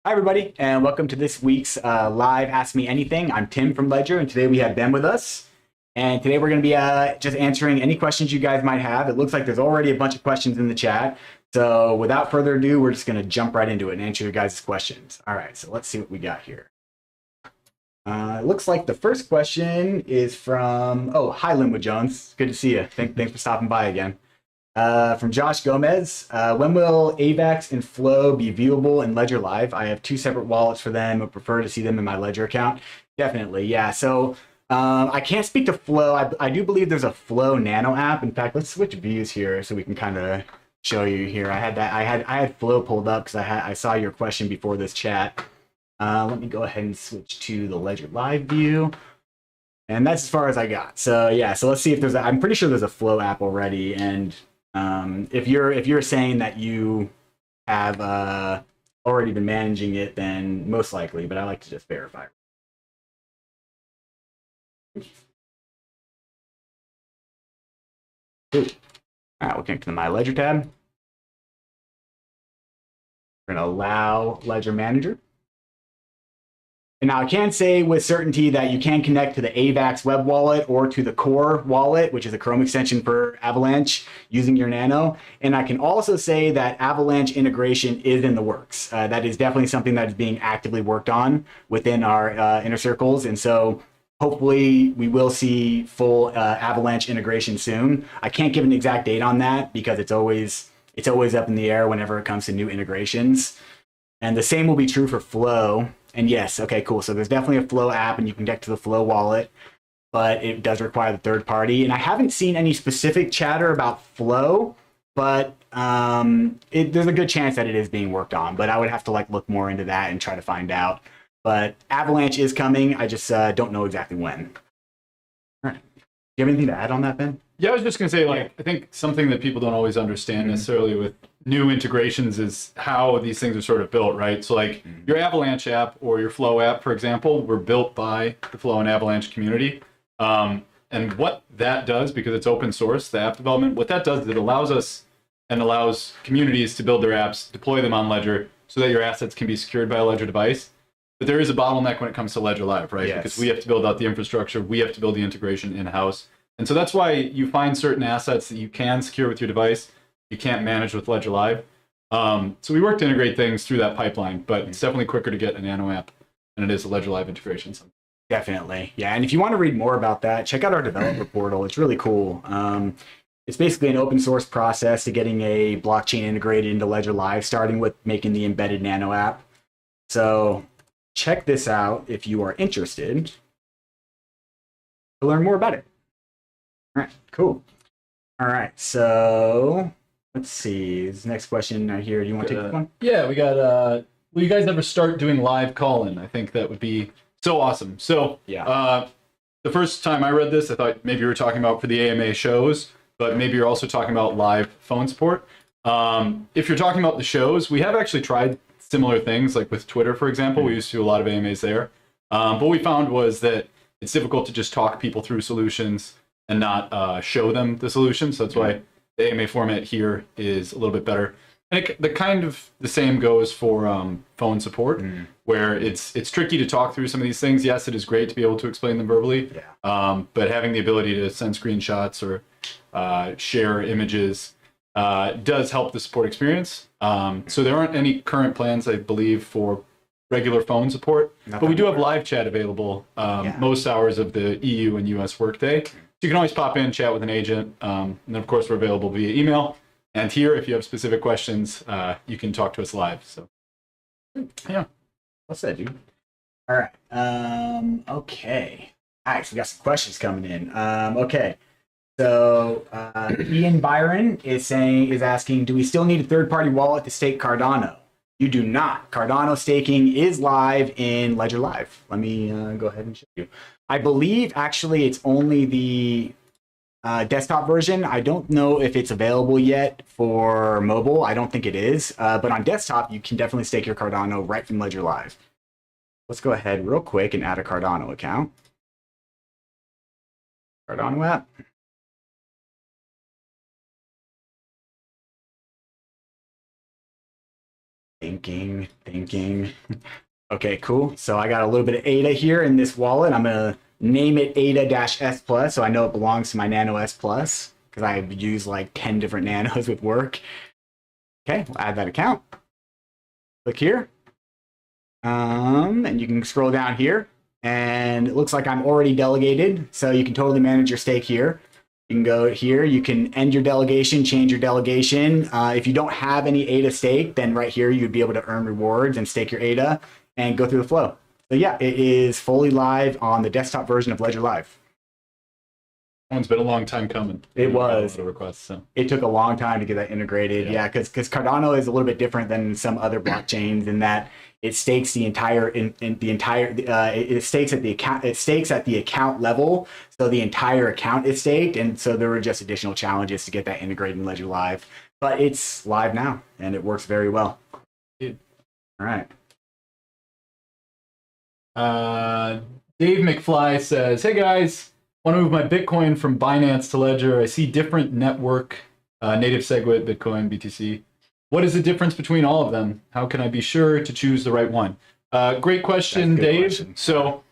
Hi, everybody, and welcome to this week's live Ask Me Anything. I'm Tim from Ledger, and today we have Ben with us. And today we're going to be just answering any questions you guys might have. It looks like there's already a bunch of questions in the chat. So without further ado, we're just going to jump right into it and answer your guys' questions. All right, so let's see what we got here. It looks like the first question is from, hi, Linwood Jones. Good to see you. Thanks for stopping by again. From Josh Gomez, when will AVAX and Flow be viewable in Ledger Live? I have two separate wallets for them. I prefer to see them in my Ledger account. Definitely, yeah. So I can't speak to Flow. I do believe there's a Flow Nano app. In fact, let's switch views here so we can kind of show you here. I had Flow pulled up because I saw your question before this chat. Let me go ahead and switch to the Ledger Live view. And that's as far as I got. So yeah, so let's see if I'm pretty sure there's a Flow app already. And if you're saying that you have already been managing it, then most likely, but I like to just verify. All right, we'll connect to the My Ledger tab. We're going to allow Ledger Manager. And now I can say with certainty that you can connect to the AVAX web wallet or to the Core wallet, which is a Chrome extension for Avalanche, using your Nano. And I can also say that Avalanche integration is in the works. That is definitely something that is being actively worked on within our inner circles. And so hopefully we will see full Avalanche integration soon. I can't give an exact date on that because it's always up in the air whenever it comes to new integrations. And the same will be true for Flow. And yes, okay, cool. So there's definitely a Flow app and you can connect to the Flow wallet, but it does require the third party. And I haven't seen any specific chatter about Flow, but there's a good chance that it is being worked on, but I would have to look more into that and try to find out. But Avalanche is coming. I just don't know exactly when. All right. Do you have anything to add on that, Ben? Yeah, I was just going to say, I think something that people don't always understand necessarily with new integrations is how these things are sort of built, right? So your Avalanche app or your Flow app, for example, were built by the Flow and Avalanche community. And what that does, because it's open source, the app development, what that does is it allows us and allows communities to build their apps, deploy them on Ledger so that your assets can be secured by a Ledger device. But there is a bottleneck when it comes to Ledger Live, right? Yes. Because we have to build out the infrastructure, we have to build the integration in-house. And so that's why you find certain assets that you can secure with your device, you can't manage with Ledger Live. So we work to integrate things through that pipeline, but it's definitely quicker to get a Nano app than it is a Ledger Live integration. Definitely. Yeah, and if you want to read more about that, check out our developer portal. It's really cool. It's basically an open source process to getting a blockchain integrated into Ledger Live, starting with making the embedded Nano app. So check this out if you are interested to learn more about it. All right, cool. All right, so let's see. This next question right here. Do you want to take this one? Yeah, we got, will you guys ever start doing live call-in? I think that would be so awesome. So yeah, the first time I read this, I thought maybe you were talking about for the AMA shows, but maybe you're also talking about live phone support. If you're talking about the shows, we have actually tried similar things, like with Twitter, for example. We used to do a lot of AMAs there. But what we found was that it's difficult to just talk people through solutions and not show them the solution. So that's why the AMA format here is a little bit better. And the same goes for phone support, where it's tricky to talk through some of these things. Yes, it is great to be able to explain them verbally, but having the ability to send screenshots or share images does help the support experience. So there aren't any current plans, I believe, for regular phone support, but we do have live chat available most hours of the EU and US workday. So you can always pop in, chat with an agent, and then of course we're available via email. And here, if you have specific questions, you can talk to us live. So yeah, what's that, dude? All right. Okay. All right, so we got some questions coming in. Okay. So Ian Byron is asking, do we still need a third-party wallet to stake Cardano? You do not. Cardano staking is live in Ledger Live. Let me go ahead and show you. I believe actually it's only the desktop version. I don't know if it's available yet for mobile. I don't think it is. But on desktop, you can definitely stake your Cardano right from Ledger Live. Let's go ahead real quick and add a Cardano account. Cardano app. Thinking. Okay, cool. So I got a little bit of ADA here in this wallet. I'm going to name it ADA-S Plus, so I know it belongs to my Nano S Plus, because I use like 10 different nanos with work. Okay, we'll add that account. Click here. And you can scroll down here, and it looks like I'm already delegated, so you can totally manage your stake here. You can go here, you can end your delegation, change your delegation. If you don't have any ADA stake, then right here you'd be able to earn rewards and stake your ADA and go through the flow. So yeah, it is fully live on the desktop version of Ledger Live. It's been a long time coming. It was. Requests, so. It took a long time to get that integrated. Yeah, because Cardano is a little bit different than some other blockchains in that it stakes the entire it stakes at the account level, so the entire account is staked, and so there were just additional challenges to get that integrated in Ledger Live. But it's live now, and it works very well. Yeah. All right. Dave McFly says, "Hey guys, want to move my Bitcoin from Binance to Ledger. I see different network, native SegWit, Bitcoin, BTC. What is the difference between all of them? How can I be sure to choose the right one?" Great question, Dave. Question. So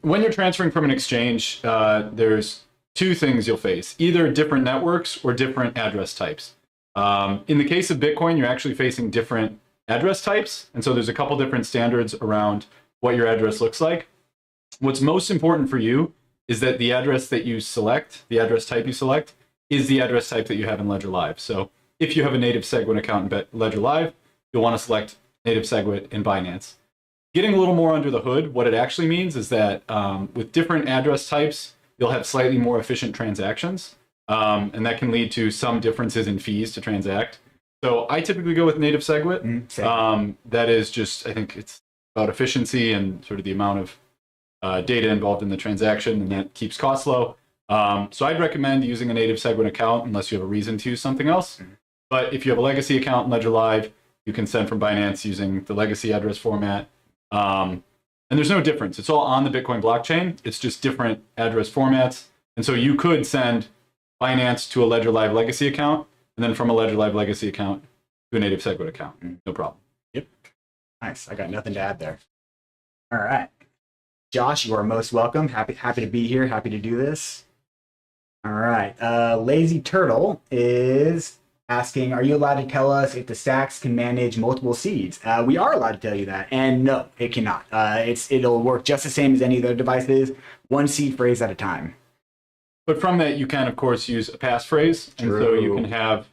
when you're transferring from an exchange, there's two things you'll face: either different networks or different address types. In the case of Bitcoin, you're actually facing different address types. And so there's a couple different standards around what your address looks like. What's most important for you is that the address that you select, the address type you select, is the address type that you have in Ledger Live. So if you have a native SegWit account in Ledger Live, you'll want to select native SegWit in Binance. Getting a little more under the hood, what it actually means is that with different address types, you'll have slightly more efficient transactions. And that can lead to some differences in fees to transact. So I typically go with native SegWit. That is just, I think it's about efficiency and sort of the amount of data involved in the transaction, and that keeps costs low. So I'd recommend using a native SegWit account unless you have a reason to use something else. But if you have a legacy account in Ledger Live, you can send from Binance using the legacy address format. And there's no difference. It's all on the Bitcoin blockchain. It's just different address formats. And so you could send Binance to a Ledger Live legacy account, and then from a Ledger Live legacy account to a native SegWit account. No problem. Yep. Nice. I got nothing to add there. All right. Josh, you are most welcome. Happy to be here. Happy to do this. All right. Lazy Turtle is asking, are you allowed to tell us if the stacks can manage multiple seeds? We are allowed to tell you that. And no, it cannot. It'll work just the same as any of the devices, one seed phrase at a time. But from that, you can, of course, use a passphrase. And so you can have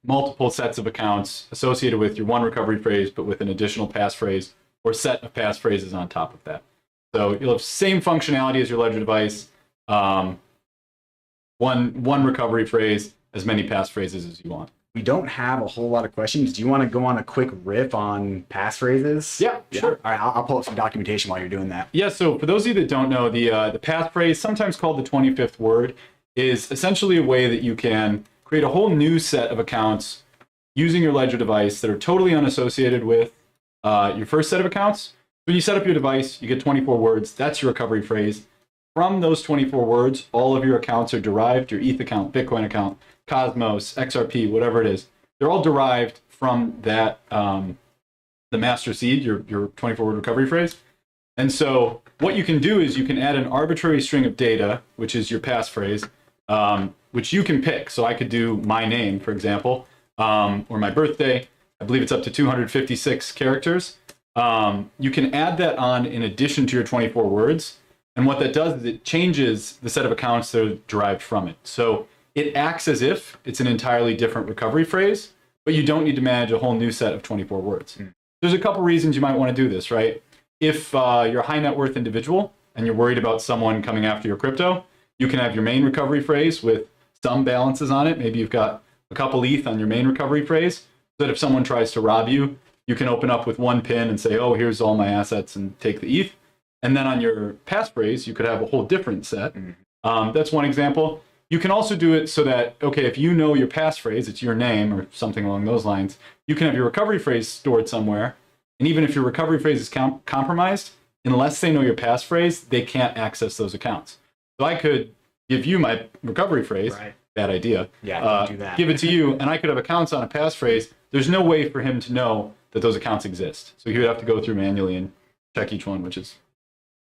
multiple sets of accounts associated with your one recovery phrase, but with an additional passphrase or set of passphrases on top of that. So you'll have same functionality as your Ledger device, one recovery phrase, as many passphrases as you want. We don't have a whole lot of questions. Do you want to go on a quick riff on passphrases? Yeah, sure. All right, I'll pull up some documentation while you're doing that. Yeah, so for those of you that don't know, the passphrase, sometimes called the 25th word, is essentially a way that you can create a whole new set of accounts using your Ledger device that are totally unassociated with your first set of accounts. When you set up your device, you get 24 words. That's your recovery phrase. From those 24 words, all of your accounts are derived, your ETH account, Bitcoin account, Cosmos, XRP, whatever it is. They're all derived from that, the master seed, your 24-word recovery phrase. And so what you can do is you can add an arbitrary string of data, which is your passphrase, which you can pick. So I could do my name, for example, or my birthday. I believe it's up to 256 characters. You can add that on in addition to your 24 words. And what that does is it changes the set of accounts that are derived from it. So it acts as if it's an entirely different recovery phrase, but you don't need to manage a whole new set of 24 words. There's a couple reasons you might want to do this, right? If you're a high net worth individual and you're worried about someone coming after your crypto, you can have your main recovery phrase with some balances on it. Maybe you've got a couple ETH on your main recovery phrase, so that if someone tries to rob you, you can open up with one pin and say, oh, here's all my assets, and take the ETH. And then on your passphrase, you could have a whole different set. That's one example. You can also do it so that, okay, if you know your passphrase, it's your name or something along those lines, you can have your recovery phrase stored somewhere. And even if your recovery phrase is compromised, unless they know your passphrase, they can't access those accounts. So I could give you my recovery phrase, right, bad idea. Yeah, don't do that. Give it to you, and I could have accounts on a passphrase. There's no way for him to know that those accounts exist. So he would have to go through manually and check each one, which is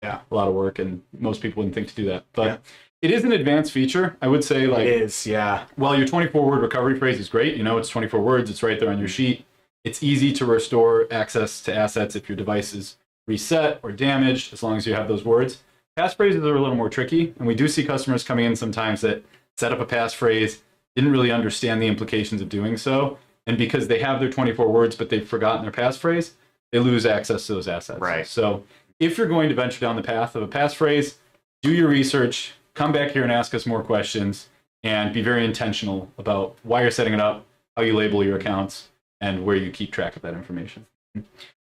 a lot of work, and most people wouldn't think to do that. But it is an advanced feature. I would say, like, it is, yeah. While your 24-word recovery phrase is great, you know, it's 24 words, it's right there on your sheet. It's easy to restore access to assets if your device is reset or damaged, as long as you have those words. Passphrases are a little more tricky, and we do see customers coming in sometimes that set up a passphrase, didn't really understand the implications of doing so, and because they have their 24 words but they've forgotten their passphrase, they lose access to those assets. Right. So if you're going to venture down the path of a passphrase, do your research, come back here and ask us more questions, and be very intentional about why you're setting it up, how you label your accounts, and where you keep track of that information.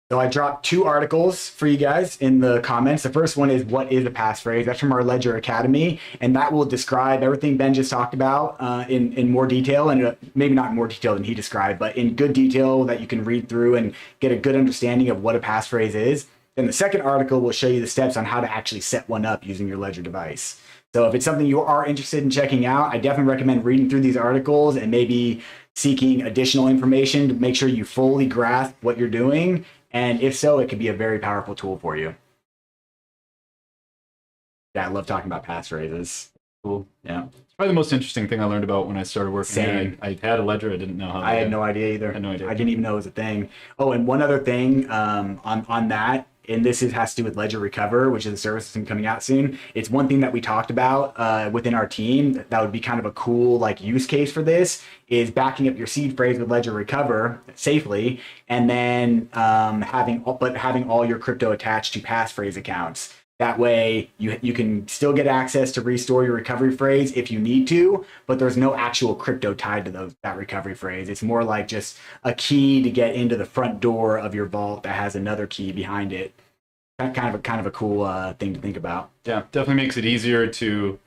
So I dropped 2 articles for you guys in the comments. The first one is what is a passphrase? That's from our Ledger Academy, and that will describe everything Ben just talked about in more detail, and maybe not more detail than he described, but in good detail that you can read through and get a good understanding of what a passphrase is. Then the second article will show you the steps on how to actually set one up using your Ledger device. So if it's something you are interested in checking out, I definitely recommend reading through these articles and maybe seeking additional information to make sure you fully grasp what you're doing. And if so, it could be a very powerful tool for you. Yeah, I love talking about passphrases. Cool. Yeah. It's probably the most interesting thing I learned about when I started working. Same. I had a ledger. I didn't know how. I had no idea either. I had no idea. I didn't even know it was a thing. Oh, and one other thing on that, and this has to do with Ledger Recover, which is a service that's coming out soon. It's one thing that we talked about within our team that would be kind of a cool like use case for this is backing up your seed phrase with Ledger Recover safely, and then having all your crypto attached to passphrase accounts. That way you can still get access to restore your recovery phrase if you need to, but there's no actual crypto tied to that recovery phrase. It's more like just a key to get into the front door of your vault that has another key behind it. Kind of a cool thing to think about. Yeah, definitely makes it easier to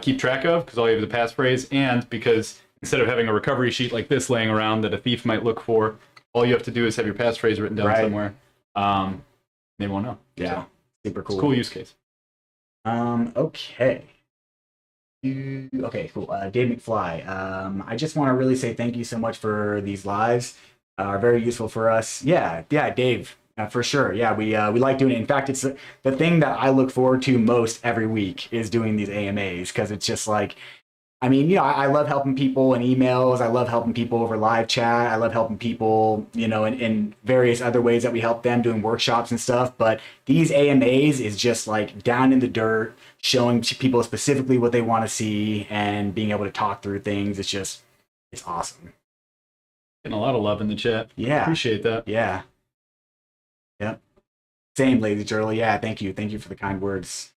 keep track of because all you have is a passphrase, and because instead of having a recovery sheet like this laying around that a thief might look for, all you have to do is have your passphrase written down somewhere. They won't know. Yeah. So. Super cool. It's a cool use case. Okay. Okay, cool. Dave McFly. I just want to really say thank you so much for these lives. Are very useful for us. Yeah, Dave, for sure. Yeah, we like doing it. In fact, it's the thing that I look forward to most every week is doing these AMAs because it's just like, I mean, you know, I love helping people in emails. I love helping people over live chat. I love helping people, you know, in various other ways that we help them doing workshops and stuff. But these AMAs is just like down in the dirt, showing people specifically what they want to see and being able to talk through things. It's awesome. Getting a lot of love in the chat. Yeah. Appreciate that. Yeah. Yep. Same, Lazy Turtle. Yeah, thank you. Thank you for the kind words.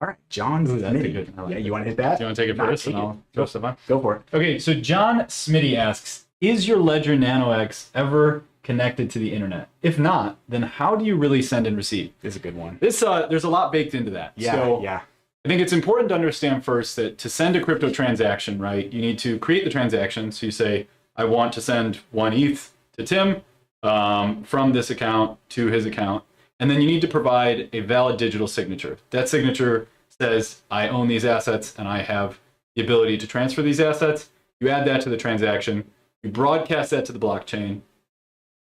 All right, John Smitty. Like you want to hit that? Do you want to take it first, and I'll throw stuff on? Go for it. Okay, so John Smitty asks, is your Ledger Nano X ever connected to the internet? If not, then how do you really send and receive? This is a good one. There's a lot baked into that. Yeah, so yeah. I think it's important to understand first that to send a crypto transaction, right, you need to create the transaction. So you say, I want to send 1 ETH to Tim from this account to his account. And then you need to provide a valid digital signature. That signature says, I own these assets and I have the ability to transfer these assets. You add that to the transaction, you broadcast that to the blockchain,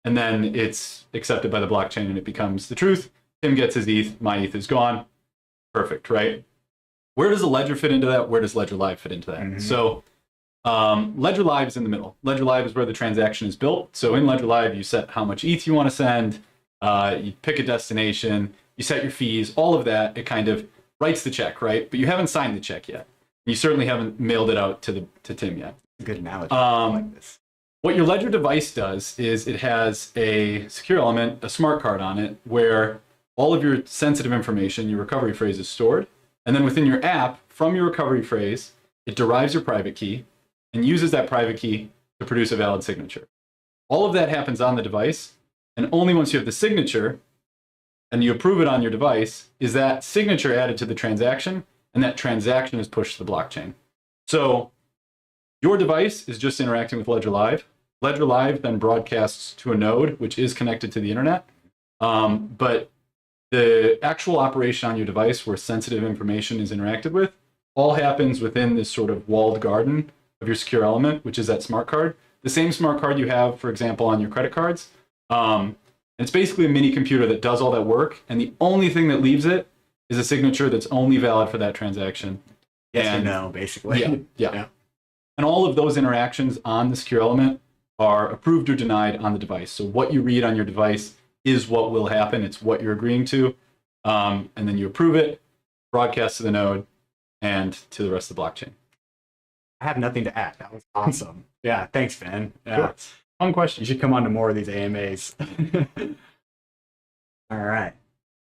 and then it's accepted by the blockchain and it becomes the truth. Tim gets his ETH, my ETH is gone. Perfect, right? Where does the Ledger fit into that? Where does Ledger Live fit into that? Mm-hmm. So Ledger Live is in the middle. Ledger Live is where the transaction is built. So in Ledger Live, you set how much ETH you want to send, you pick a destination, you set your fees, all of that. It kind of writes the check, right? But you haven't signed the check yet. You certainly haven't mailed it out to Tim yet. Good analogy. I like this. What your Ledger device does is it has a secure element, a smart card on it, where all of your sensitive information, your recovery phrase, is stored. And then within your app, from your recovery phrase, it derives your private key and uses that private key to produce a valid signature. All of that happens on the device. And only once you have the signature and you approve it on your device is that signature added to the transaction, and that transaction is pushed to the blockchain. So your device is just interacting with Ledger Live. Ledger Live then broadcasts to a node, which is connected to the internet. But the actual operation on your device where sensitive information is interacted with, all happens within this sort of walled garden of your secure element, which is that smart card. The same smart card you have, for example, on your credit cards. It's basically a mini computer that does all that work, and the only thing that leaves it is a signature that's only valid for that transaction. Yes or no, basically. Yeah. And all of those interactions on the secure element are approved or denied on the device. So what you read on your device is what will happen. It's what you're agreeing to. And then you approve it, broadcast to the node, and to the rest of the blockchain. I have nothing to add. That was awesome. Yeah, thanks, Ben. Yeah. Sure. Fun question. You should come on to more of these AMAs. All right.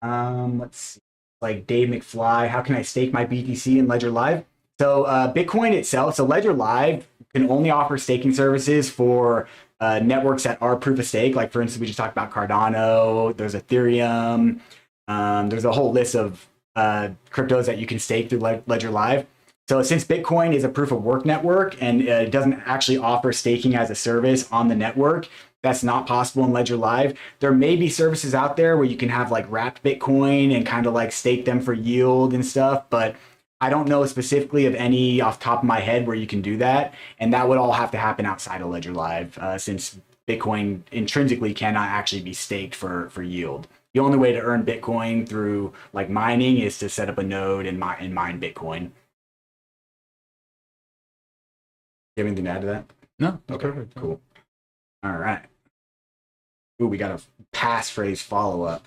Let's see. Like Dave McFly, how can I stake my BTC in Ledger Live? So Bitcoin itself, so Ledger Live can only offer staking services for networks that are proof of stake. Like for instance, we just talked about Cardano. There's Ethereum. There's a whole list of cryptos that you can stake through Ledger Live. So since Bitcoin is a proof of work network and it doesn't actually offer staking as a service on the network, that's not possible in Ledger Live. There may be services out there where you can have like wrapped Bitcoin and kind of like stake them for yield and stuff, but I don't know specifically of any off the top of my head where you can do that. And that would all have to happen outside of Ledger Live since Bitcoin intrinsically cannot actually be staked for yield. The only way to earn Bitcoin through like mining is to set up a node and mine Bitcoin. You have anything to add to that? No. Okay, perfect. Cool. All right. Ooh, we got a passphrase follow-up.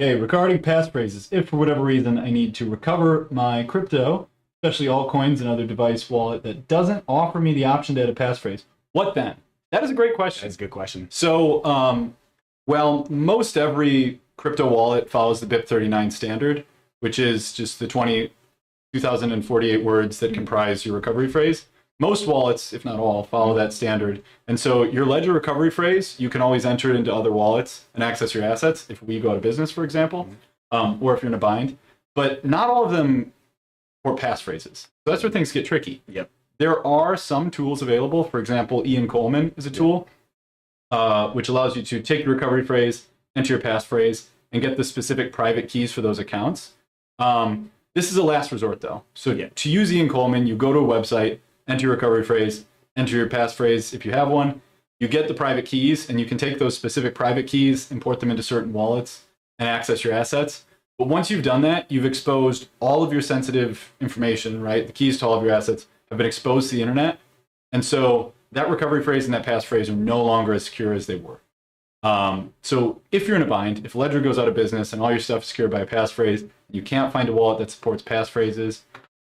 Okay, regarding passphrases, if for whatever reason I need to recover my crypto, especially altcoins and other device wallet that doesn't offer me the option to add a passphrase, what then? That is a great question. That's a good question. So, well, most every crypto wallet follows the BIP39 standard, which is just the 2048 words that comprise your recovery phrase. Most wallets, if not all, follow that standard. And so your Ledger recovery phrase, you can always enter it into other wallets and access your assets if we go out of business, for example, or if you're in a bind. But not all of them support passphrases. So that's where things get tricky. Yep. There are some tools available. For example, Ian Coleman is a tool which allows you to take your recovery phrase, enter your passphrase, and get the specific private keys for those accounts. This is a last resort, though. So to use Ian Coleman, you go to a website, enter your recovery phrase, enter your passphrase if you have one. You get the private keys, and you can take those specific private keys, import them into certain wallets, and access your assets. But once you've done that, you've exposed all of your sensitive information, right? The keys to all of your assets have been exposed to the internet. And so that recovery phrase and that passphrase are no longer as secure as they were. So if you're in a bind, if Ledger goes out of business and all your stuff is secured by a passphrase, you can't find a wallet that supports passphrases,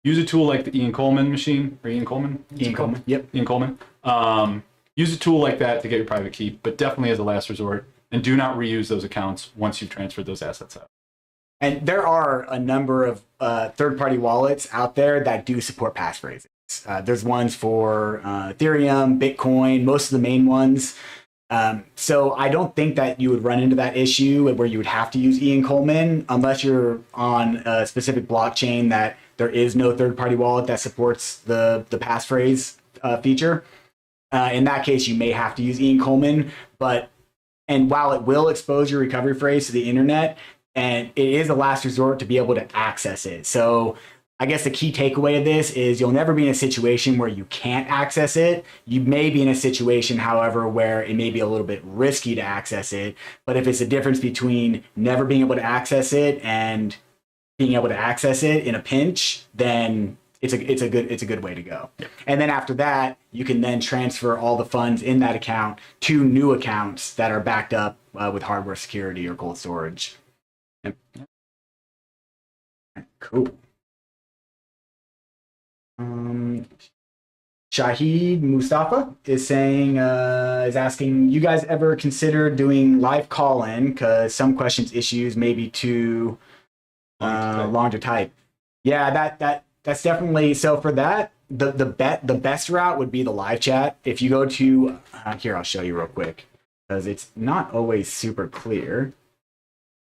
use a tool like the Ian Coleman machine, or Ian Coleman? Ian Coleman, yep. Ian Coleman. Use a tool like that to get your private key, but definitely as a last resort, and do not reuse those accounts once you've transferred those assets out. And there are a number of third-party wallets out there that do support passphrases. There's ones for Ethereum, Bitcoin, most of the main ones. So I don't think that you would run into that issue where you would have to use Ian Coleman unless you're on a specific blockchain that there is no third-party wallet that supports the passphrase feature. In that case, you may have to use Ian Coleman. And while it will expose your recovery phrase to the internet, and it is a last resort to be able to access it. So I guess the key takeaway of this is you'll never be in a situation where you can't access it. You may be in a situation, however, where it may be a little bit risky to access it. But if it's a difference between never being able to access it and being able to access it in a pinch, then it's a good way to go. Yeah. And then after that, you can then transfer all the funds in that account to new accounts that are backed up with hardware security or cold storage. Yep. Cool. Shahid Mustafa is asking, you guys ever consider doing live call-in because some questions issues may be too long to type? Yeah, that's definitely, so for that, the best route would be the live chat. If you go to here, I'll show you real quick because it's not always super clear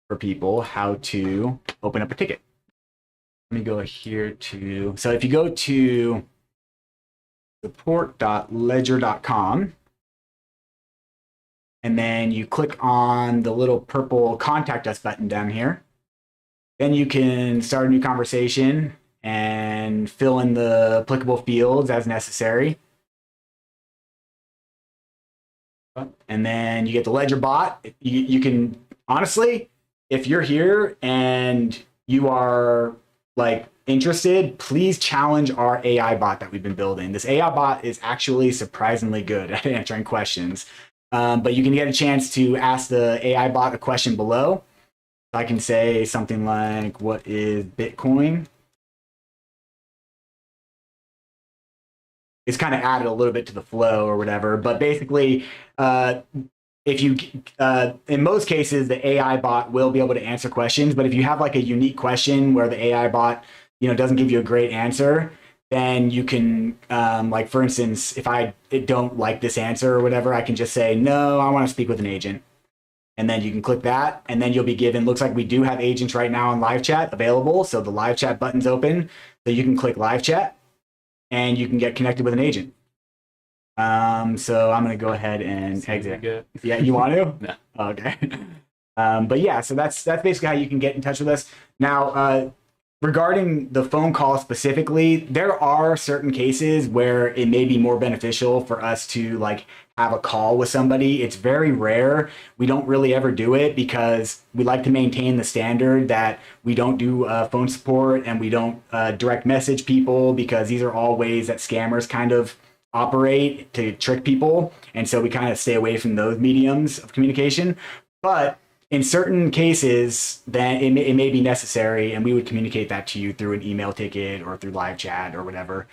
for people how to open up a ticket. Let me go here to, so if you go to support.ledger.com and then you click on the little purple contact us button down here, Then you can start a new conversation and fill in the applicable fields as necessary. And then you get the ledger bot. You can, honestly, if you're here and you are like interested, please challenge our AI bot that we've been building. This AI bot is actually surprisingly good at answering questions. But you can get a chance to ask the AI bot a question below. I can say something like, what is Bitcoin? It's kind of added a little bit to the flow or whatever, but basically, if you, in most cases, the AI bot will be able to answer questions. But if you have like a unique question where the AI bot, doesn't give you a great answer, then you can, like for instance, if I don't like this answer or whatever, I can just say, no, I want to speak with an agent. And then you can click that, and then you'll be given, looks like we do have agents right now on live chat available. So the live chat button's open, so you can click live chat and you can get connected with an agent. So I'm going to go ahead and exit. Yeah, you want to? No. Okay. But yeah, so that's basically how you can get in touch with us. Now, regarding the phone call specifically, there are certain cases where it may be more beneficial for us to like have a call with somebody. It's very rare. We don't really ever do it because we like to maintain the standard that we don't do phone support and we don't direct message people, because these are all ways that scammers kind of operate to trick people. And so we kind of stay away from those mediums of communication. But in certain cases, then it may be necessary, and we would communicate that to you through an email ticket or through live chat or whatever.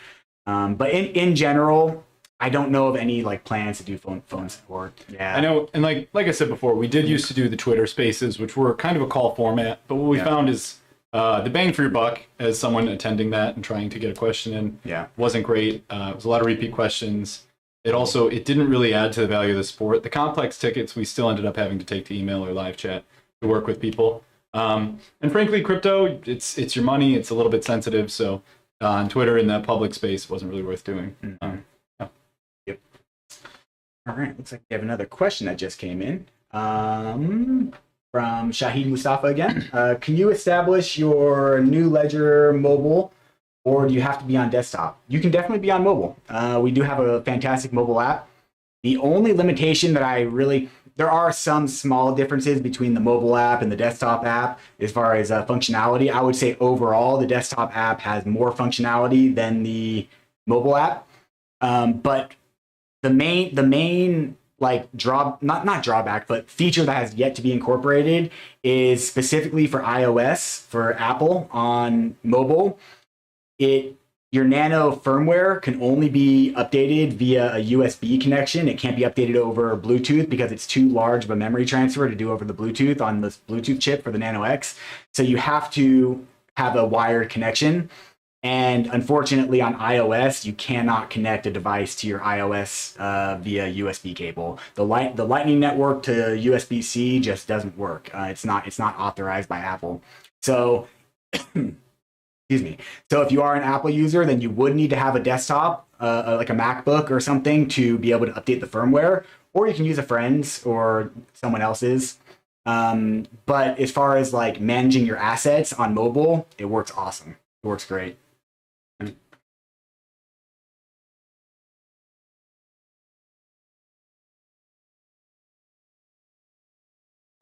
But in general, I don't know of any like plans to do phone support. Yeah, I know, and like I said before, we did used to do the Twitter Spaces, which were kind of a call format. But what we found is the bang for your buck as someone attending that and trying to get a question in wasn't great. It was a lot of repeat questions. It didn't really add to the value of the sport. The complex tickets we still ended up having to take to email or live chat to work with people. And frankly, crypto, it's your money. It's a little bit sensitive. So on Twitter in that public space, it wasn't really worth doing. Yep. All right. Looks like we have another question that just came in from Shahid Mustafa again. Can you establish your new ledger mobile, or do you have to be on desktop? You can definitely be on mobile. We do have a fantastic mobile app. The only limitation that there are some small differences between the mobile app and the desktop app as far as functionality. I would say overall, the desktop app has more functionality than the mobile app. But the main like not drawback, but feature that has yet to be incorporated is specifically for iOS, for Apple on mobile. Your Nano firmware can only be updated via a USB connection. It can't be updated over Bluetooth because it's too large of a memory transfer to do over the Bluetooth on this Bluetooth chip for the Nano X. So you have to have a wired connection. And unfortunately, on iOS, you cannot connect a device to your iOS via USB cable. The Lightning network to USB-C just doesn't work. It's not authorized by Apple. So, excuse me. So if you are an Apple user, then you would need to have a desktop, like a MacBook or something, to be able to update the firmware. Or you can use a friend's or someone else's. But as far as like managing your assets on mobile, it works awesome. It works great.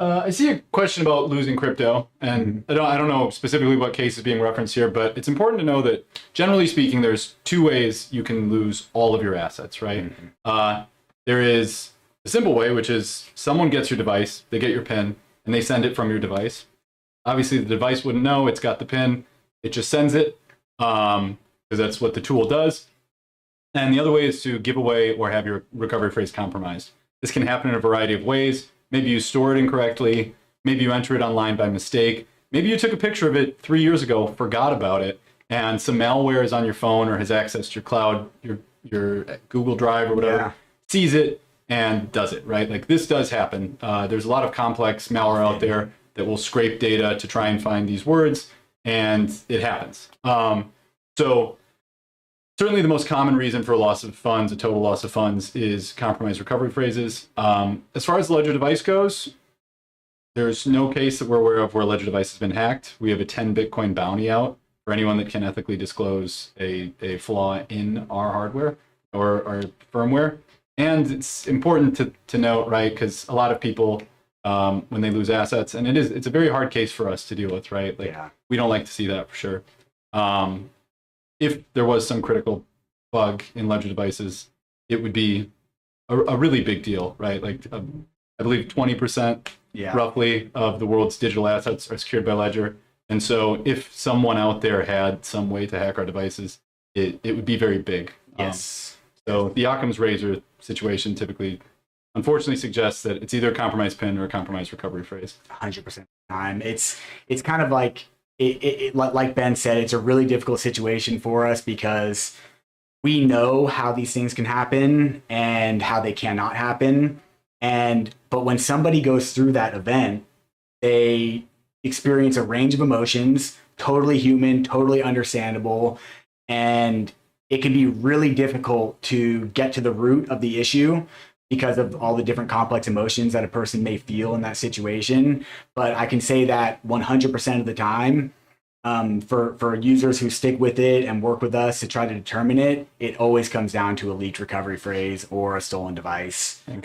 I see a question about losing crypto, and I don't know specifically what case is being referenced here, but it's important to know that generally speaking, there's two ways you can lose all of your assets, right? There is a simple way, which is someone gets your device, they get your PIN, and they send it from your device. Obviously, the device wouldn't know it's got the PIN. It just sends it because that's what the tool does. And the other way is to give away or have your recovery phrase compromised. This can happen in a variety of ways. Maybe you store it incorrectly. Maybe you enter it online by mistake. Maybe you took a picture of it 3 years ago, forgot about it, and some malware is on your phone or has access to your cloud, your Google Drive or whatever, sees it and does it, right? Like this does happen. There's a lot of complex malware out there that will scrape data to try and find these words, and it happens. So certainly the most common reason for a loss of funds, a total loss of funds, is compromised recovery phrases. As far as the ledger device goes, there's no case that we're aware of where a ledger device has been hacked. We have a 10 Bitcoin bounty out for anyone that can ethically disclose a flaw in our hardware or our firmware. And it's important to note, right, because a lot of people, when they lose assets, and it's a very hard case for us to deal with, right? Like, we don't like to see that for sure. If there was some critical bug in ledger devices, it would be a really big deal, right? Like, I believe 20% roughly of the world's digital assets are secured by ledger. And so if someone out there had some way to hack our devices, it would be very big. Yes. So the Occam's razor situation typically, unfortunately, suggests that it's either a compromised PIN or a compromised recovery phrase. 100% time. It's kind of like, like Ben said, it's a really difficult situation for us because we know how these things can happen and how they cannot happen. But when somebody goes through that event, they experience a range of emotions, totally human, totally understandable, and it can be really difficult to get to the root of the issue because of all the different complex emotions that a person may feel in that situation. But I can say that 100% of the time, for users who stick with it and work with us to try to determine it, it always comes down to a leaked recovery phrase or a stolen device and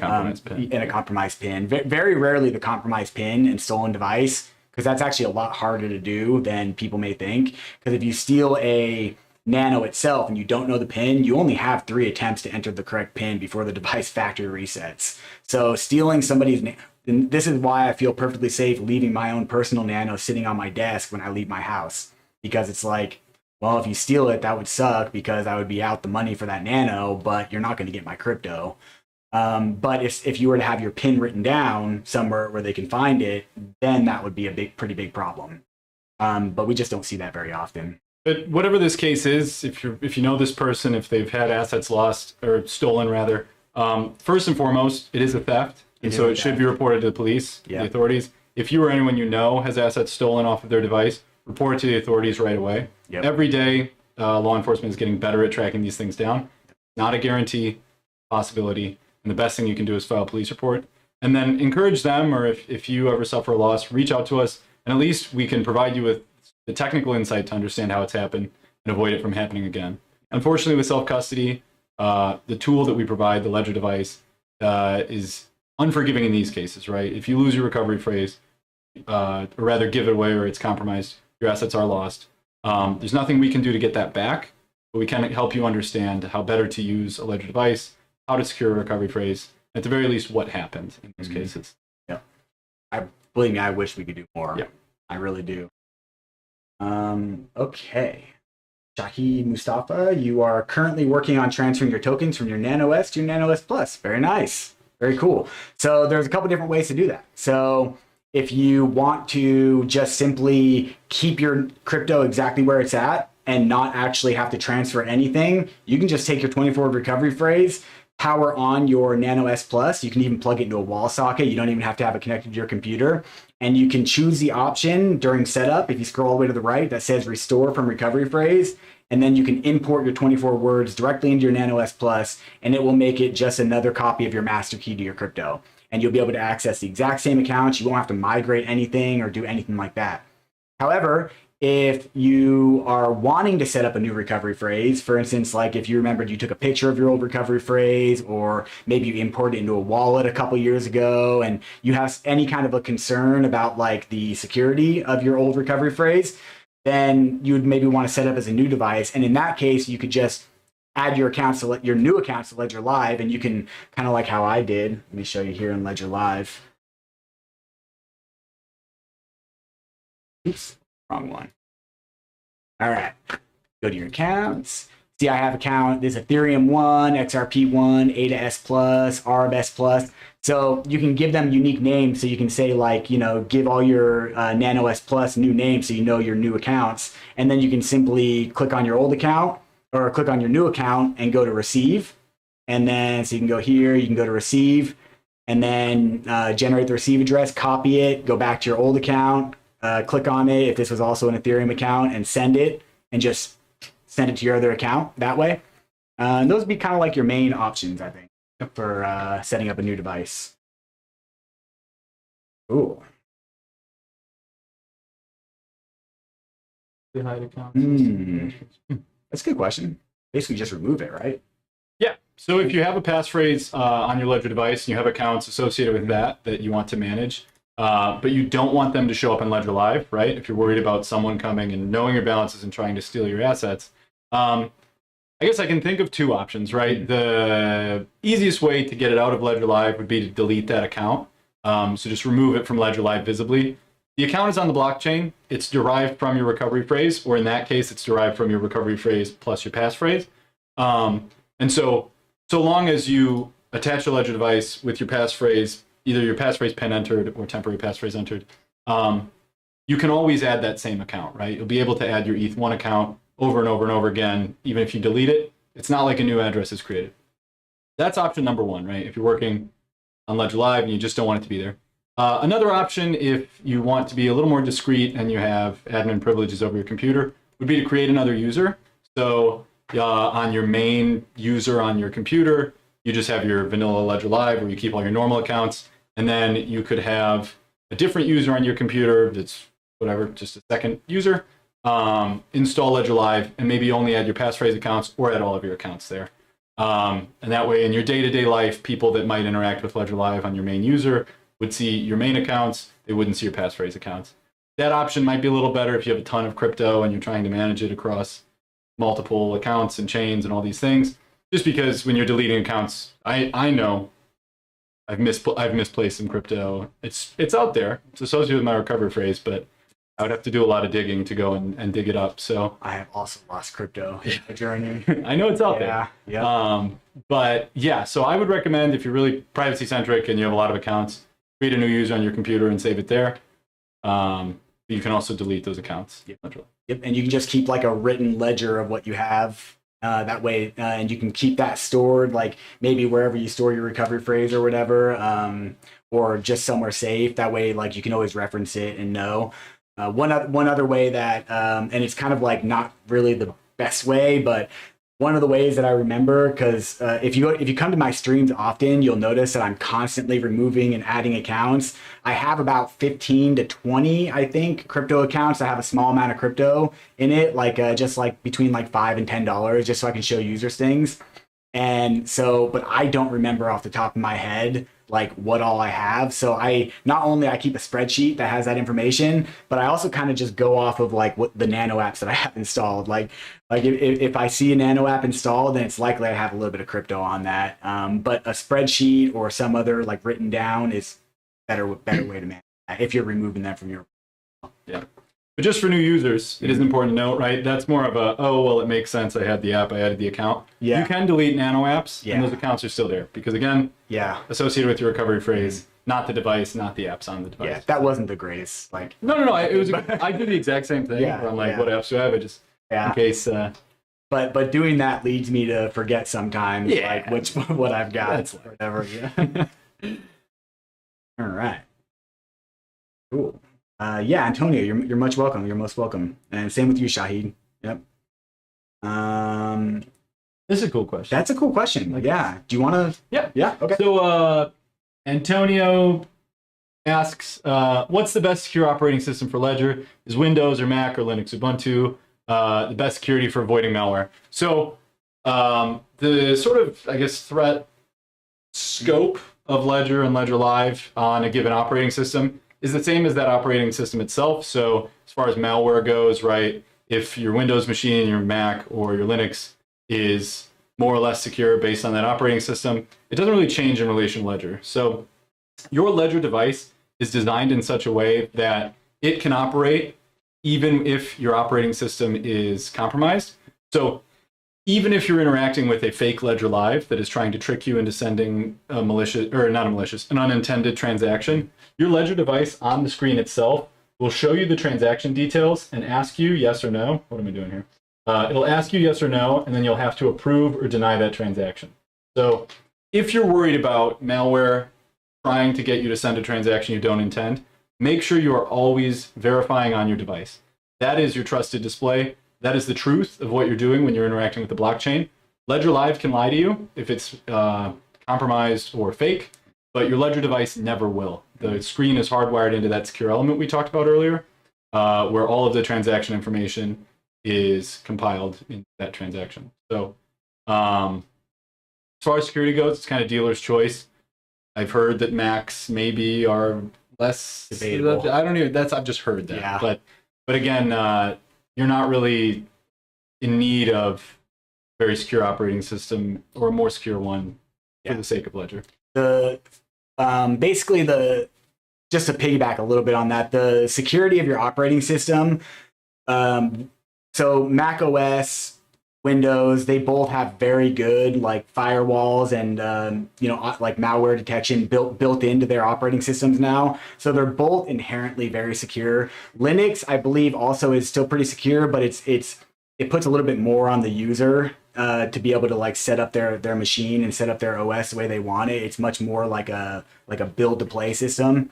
a compromised PIN. Very rarely the compromised PIN and stolen device, because that's actually a lot harder to do than people may think. Because if you steal a Nano itself and you don't know the PIN, you only have 3 attempts to enter the correct PIN before the device factory resets. So stealing somebody's and this is why I feel perfectly safe leaving my own personal Nano sitting on my desk when I leave my house. Because it's like, well, if you steal it, that would suck because I would be out the money for that Nano, but you're not going to get my crypto. But if you were to have your PIN written down somewhere where they can find it, then that would be a pretty big problem. But we just don't see that very often. But whatever this case is, if you know this person, if they've had assets lost or stolen rather, first and foremost, it is a theft. And so it should be reported to the police, the authorities. If you or anyone you know has assets stolen off of their device, report it to the authorities right away. Every day, law enforcement is getting better at tracking these things down. Not a guarantee, possibility. And the best thing you can do is file a police report. And then encourage them, or if you ever suffer a loss, reach out to us. And at least we can provide you with the technical insight to understand how it's happened and avoid it from happening again. Unfortunately, with self-custody, the tool that we provide, the ledger device, is unforgiving in these cases, right? If you lose your recovery phrase, or rather give it away or it's compromised, your assets are lost. There's nothing we can do to get that back, but we can help you understand how better to use a ledger device, how to secure a recovery phrase, at the very least, what happened in those cases. Yeah. Believe me, I wish we could do more. Yeah. I really do. Okay. Shahid Mustafa, you are currently working on transferring your tokens from your Nano S to your Nano S Plus. Very nice. Very cool. So there's a couple different ways to do that. So if you want to just simply keep your crypto exactly where it's at and not actually have to transfer anything, you can just take your 24 recovery phrase, power on your Nano S Plus. You can even plug it into a wall socket. You don't even have to have it connected to your computer. And you can choose the option during setup, if you scroll all the way to the right, that says restore from recovery phrase. And then you can import your 24 words directly into your Nano S Plus, and it will make it just another copy of your master key to your crypto. And you'll be able to access the exact same accounts. You won't have to migrate anything or do anything like that. However, if you are wanting to set up a new recovery phrase, for instance, like if you remembered you took a picture of your old recovery phrase, or maybe you imported it into a wallet a couple years ago, and you have any kind of a concern about like the security of your old recovery phrase, then you would maybe want to set up as a new device. And in that case, you could just add your accounts to your new accounts to Ledger Live, and you can kind of like how I did. Let me show you here in Ledger Live. Oops, wrong one. All right, go to your accounts. See, I have account, this Ethereum 1, XRP 1, ADA S Plus, ARB S Plus. So you can give them unique names. So you can say like, you know, give all your Nano S Plus new names so you know your new accounts. And then you can simply click on your old account or click on your new account and go to receive. And then, so you can go here, you can go to receive, and then generate the receive address, copy it, go back to your old account, click on it if this was also an Ethereum account, and send it, and just send it to your other account that way. And those would be kind of like your main options, I think, for setting up a new device. Ooh, hide accounts. That's a good question. Basically, just remove it, right? Yeah. So if you have a passphrase on your Ledger device and you have accounts associated with that you want to manage, but you don't want them to show up in Ledger Live, right? If you're worried about someone coming and knowing your balances and trying to steal your assets, I guess I can think of two options, right? The easiest way to get it out of Ledger Live would be to delete that account. So just remove it from Ledger Live visibly. The account is on the blockchain. It's derived from your recovery phrase, or in that case, it's derived from your recovery phrase plus your passphrase. And so long as you attach a Ledger device with your passphrase, either your passphrase PIN entered or temporary passphrase entered, you can always add that same account, right? You'll be able to add your ETH1 account over and over and over again, even if you delete it. It's not like a new address is created. That's option number one, right? If you're working on Ledger Live and you just don't want it to be there. Another option, if you want to be a little more discreet and you have admin privileges over your computer, would be to create another user. So on your main user on your computer, you just have your vanilla Ledger Live where you keep all your normal accounts. And then you could have a different user on your computer that's whatever, just a second user, install Ledger Live, and maybe only add your passphrase accounts or add all of your accounts there. And that way in your day-to-day life, people that might interact with Ledger Live on your main user would see your main accounts, they wouldn't see your passphrase accounts. That option might be a little better if you have a ton of crypto and you're trying to manage it across multiple accounts and chains and all these things. Just because when you're deleting accounts, I know I've misplaced some crypto. It's out there. It's associated with my recovery phrase, but I would have to do a lot of digging to go and dig it up. So I have also lost crypto in my journey. I know it's out there. Yeah. But yeah, so I would recommend if you're really privacy centric and you have a lot of accounts, create a new user on your computer and save it there. You can also delete those accounts. Yep, and you can just keep like a written ledger of what you have. That way, and you can keep that stored, like maybe wherever you store your recovery phrase or whatever, or just somewhere safe. That way, like you can always reference it and know. One other way that, and it's kind of like not really the best way, but one of the ways that I remember, because if you come to my streams often, you'll notice that I'm constantly removing and adding accounts. I have about 15 to 20, I think, crypto accounts. I have a small amount of crypto in it, like just like between like $5 and $10, just so I can show users things. And so, but I don't remember off the top of my head like what all I have. So I keep a spreadsheet that has that information, but I also kind of just go off of like what the nano apps that I have installed. Like if I see a nano app installed, then it's likely I have a little bit of crypto on that. But a spreadsheet or some other like written down is better way to manage that if you're removing them from your. Yeah. But just for new users, it is important to note, right? That's more of a, oh, well, it makes sense. I had the app, I added the account. Yeah. You can delete nano apps, and those accounts are still there. Because again, associated with your recovery phrase, not the device, not the apps on the device. Yeah, that wasn't the greatest. Like No. I do the exact same thing. Where I'm like, what apps do I have? I just, in case. But doing that leads me to forget sometimes, like what I've got or whatever. Yeah. All right. Cool. Antonio, you're much welcome. You're most welcome. And same with you, Shahid. Yep. This is a cool question. That's a cool question. Like, yeah. Do you want to? Yeah. Okay. So Antonio asks, what's the best secure operating system for Ledger? Is Windows or Mac or Linux Ubuntu the best security for avoiding malware? So the sort of, I guess, threat scope of Ledger and Ledger Live on a given operating system is the same as that operating system itself. So as far as malware goes, right, if your Windows machine, your Mac, or your Linux is more or less secure based on that operating system, it doesn't really change in relation to Ledger. So your Ledger device is designed in such a way that it can operate even if your operating system is compromised. So even if you're interacting with a fake Ledger Live that is trying to trick you into sending a malicious, or not a malicious, an unintended transaction, your Ledger device on the screen itself will show you the transaction details and ask you yes or no. What am I doing here? It'll ask you yes or no, and then you'll have to approve or deny that transaction. So if you're worried about malware trying to get you to send a transaction you don't intend, make sure you are always verifying on your device. That is your trusted display. That is the truth of what you're doing when you're interacting with the blockchain. Ledger Live can lie to you if it's compromised or fake, but your Ledger device never will. The screen is hardwired into that secure element we talked about earlier. where all of the transaction information is compiled in that transaction. So as far as security goes, it's kind of dealer's choice. I've heard that Macs maybe are less debatable. I don't even, I've just heard that. Yeah. But again, you're not really in need of a very secure operating system or a more secure one for the sake of Ledger. Basically just to piggyback a little bit on that, the security of your operating system. So Mac OS, Windows, they both have very good like firewalls and like malware detection built into their operating systems now. So they're both inherently very secure. Linux, I believe, also is still pretty secure, but it puts a little bit more on the user to be able to like set up their machine and set up their OS the way they want it. It's much more like a build to play system.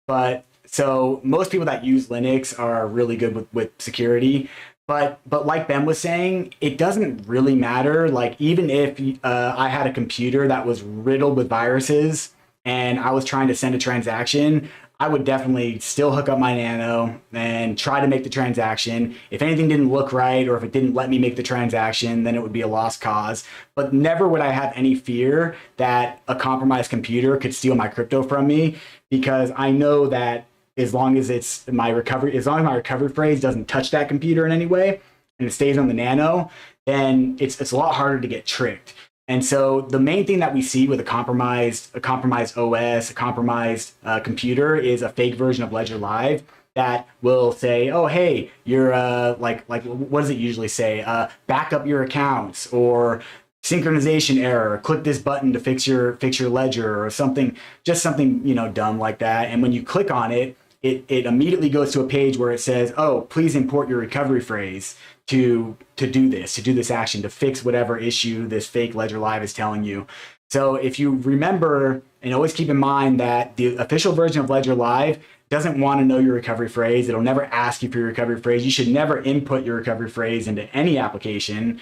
But so most people that use Linux are really good with security. But like Ben was saying, it doesn't really matter. Like even if I had a computer that was riddled with viruses and I was trying to send a transaction, I would definitely still hook up my Nano and try to make the transaction. If anything didn't look right or if it didn't let me make the transaction, then it would be a lost cause. But never would I have any fear that a compromised computer could steal my crypto from me, because I know that as long as my recovery phrase doesn't touch that computer in any way and it stays on the Nano, then it's a lot harder to get tricked. And so the main thing that we see with a compromised OS, a compromised computer, is a fake version of Ledger Live that will say, "Oh, hey, you're like what does it usually say? Back up your accounts, or synchronization error. Click this button to fix your ledger," or something dumb like that. And when you click on it, it immediately goes to a page where it says, "Oh, please import your recovery phrase to do this action, to fix whatever issue this fake Ledger Live is telling you." So if you remember, and always keep in mind that the official version of Ledger Live doesn't want to know your recovery phrase. It'll never ask you for your recovery phrase. You should never input your recovery phrase into any application,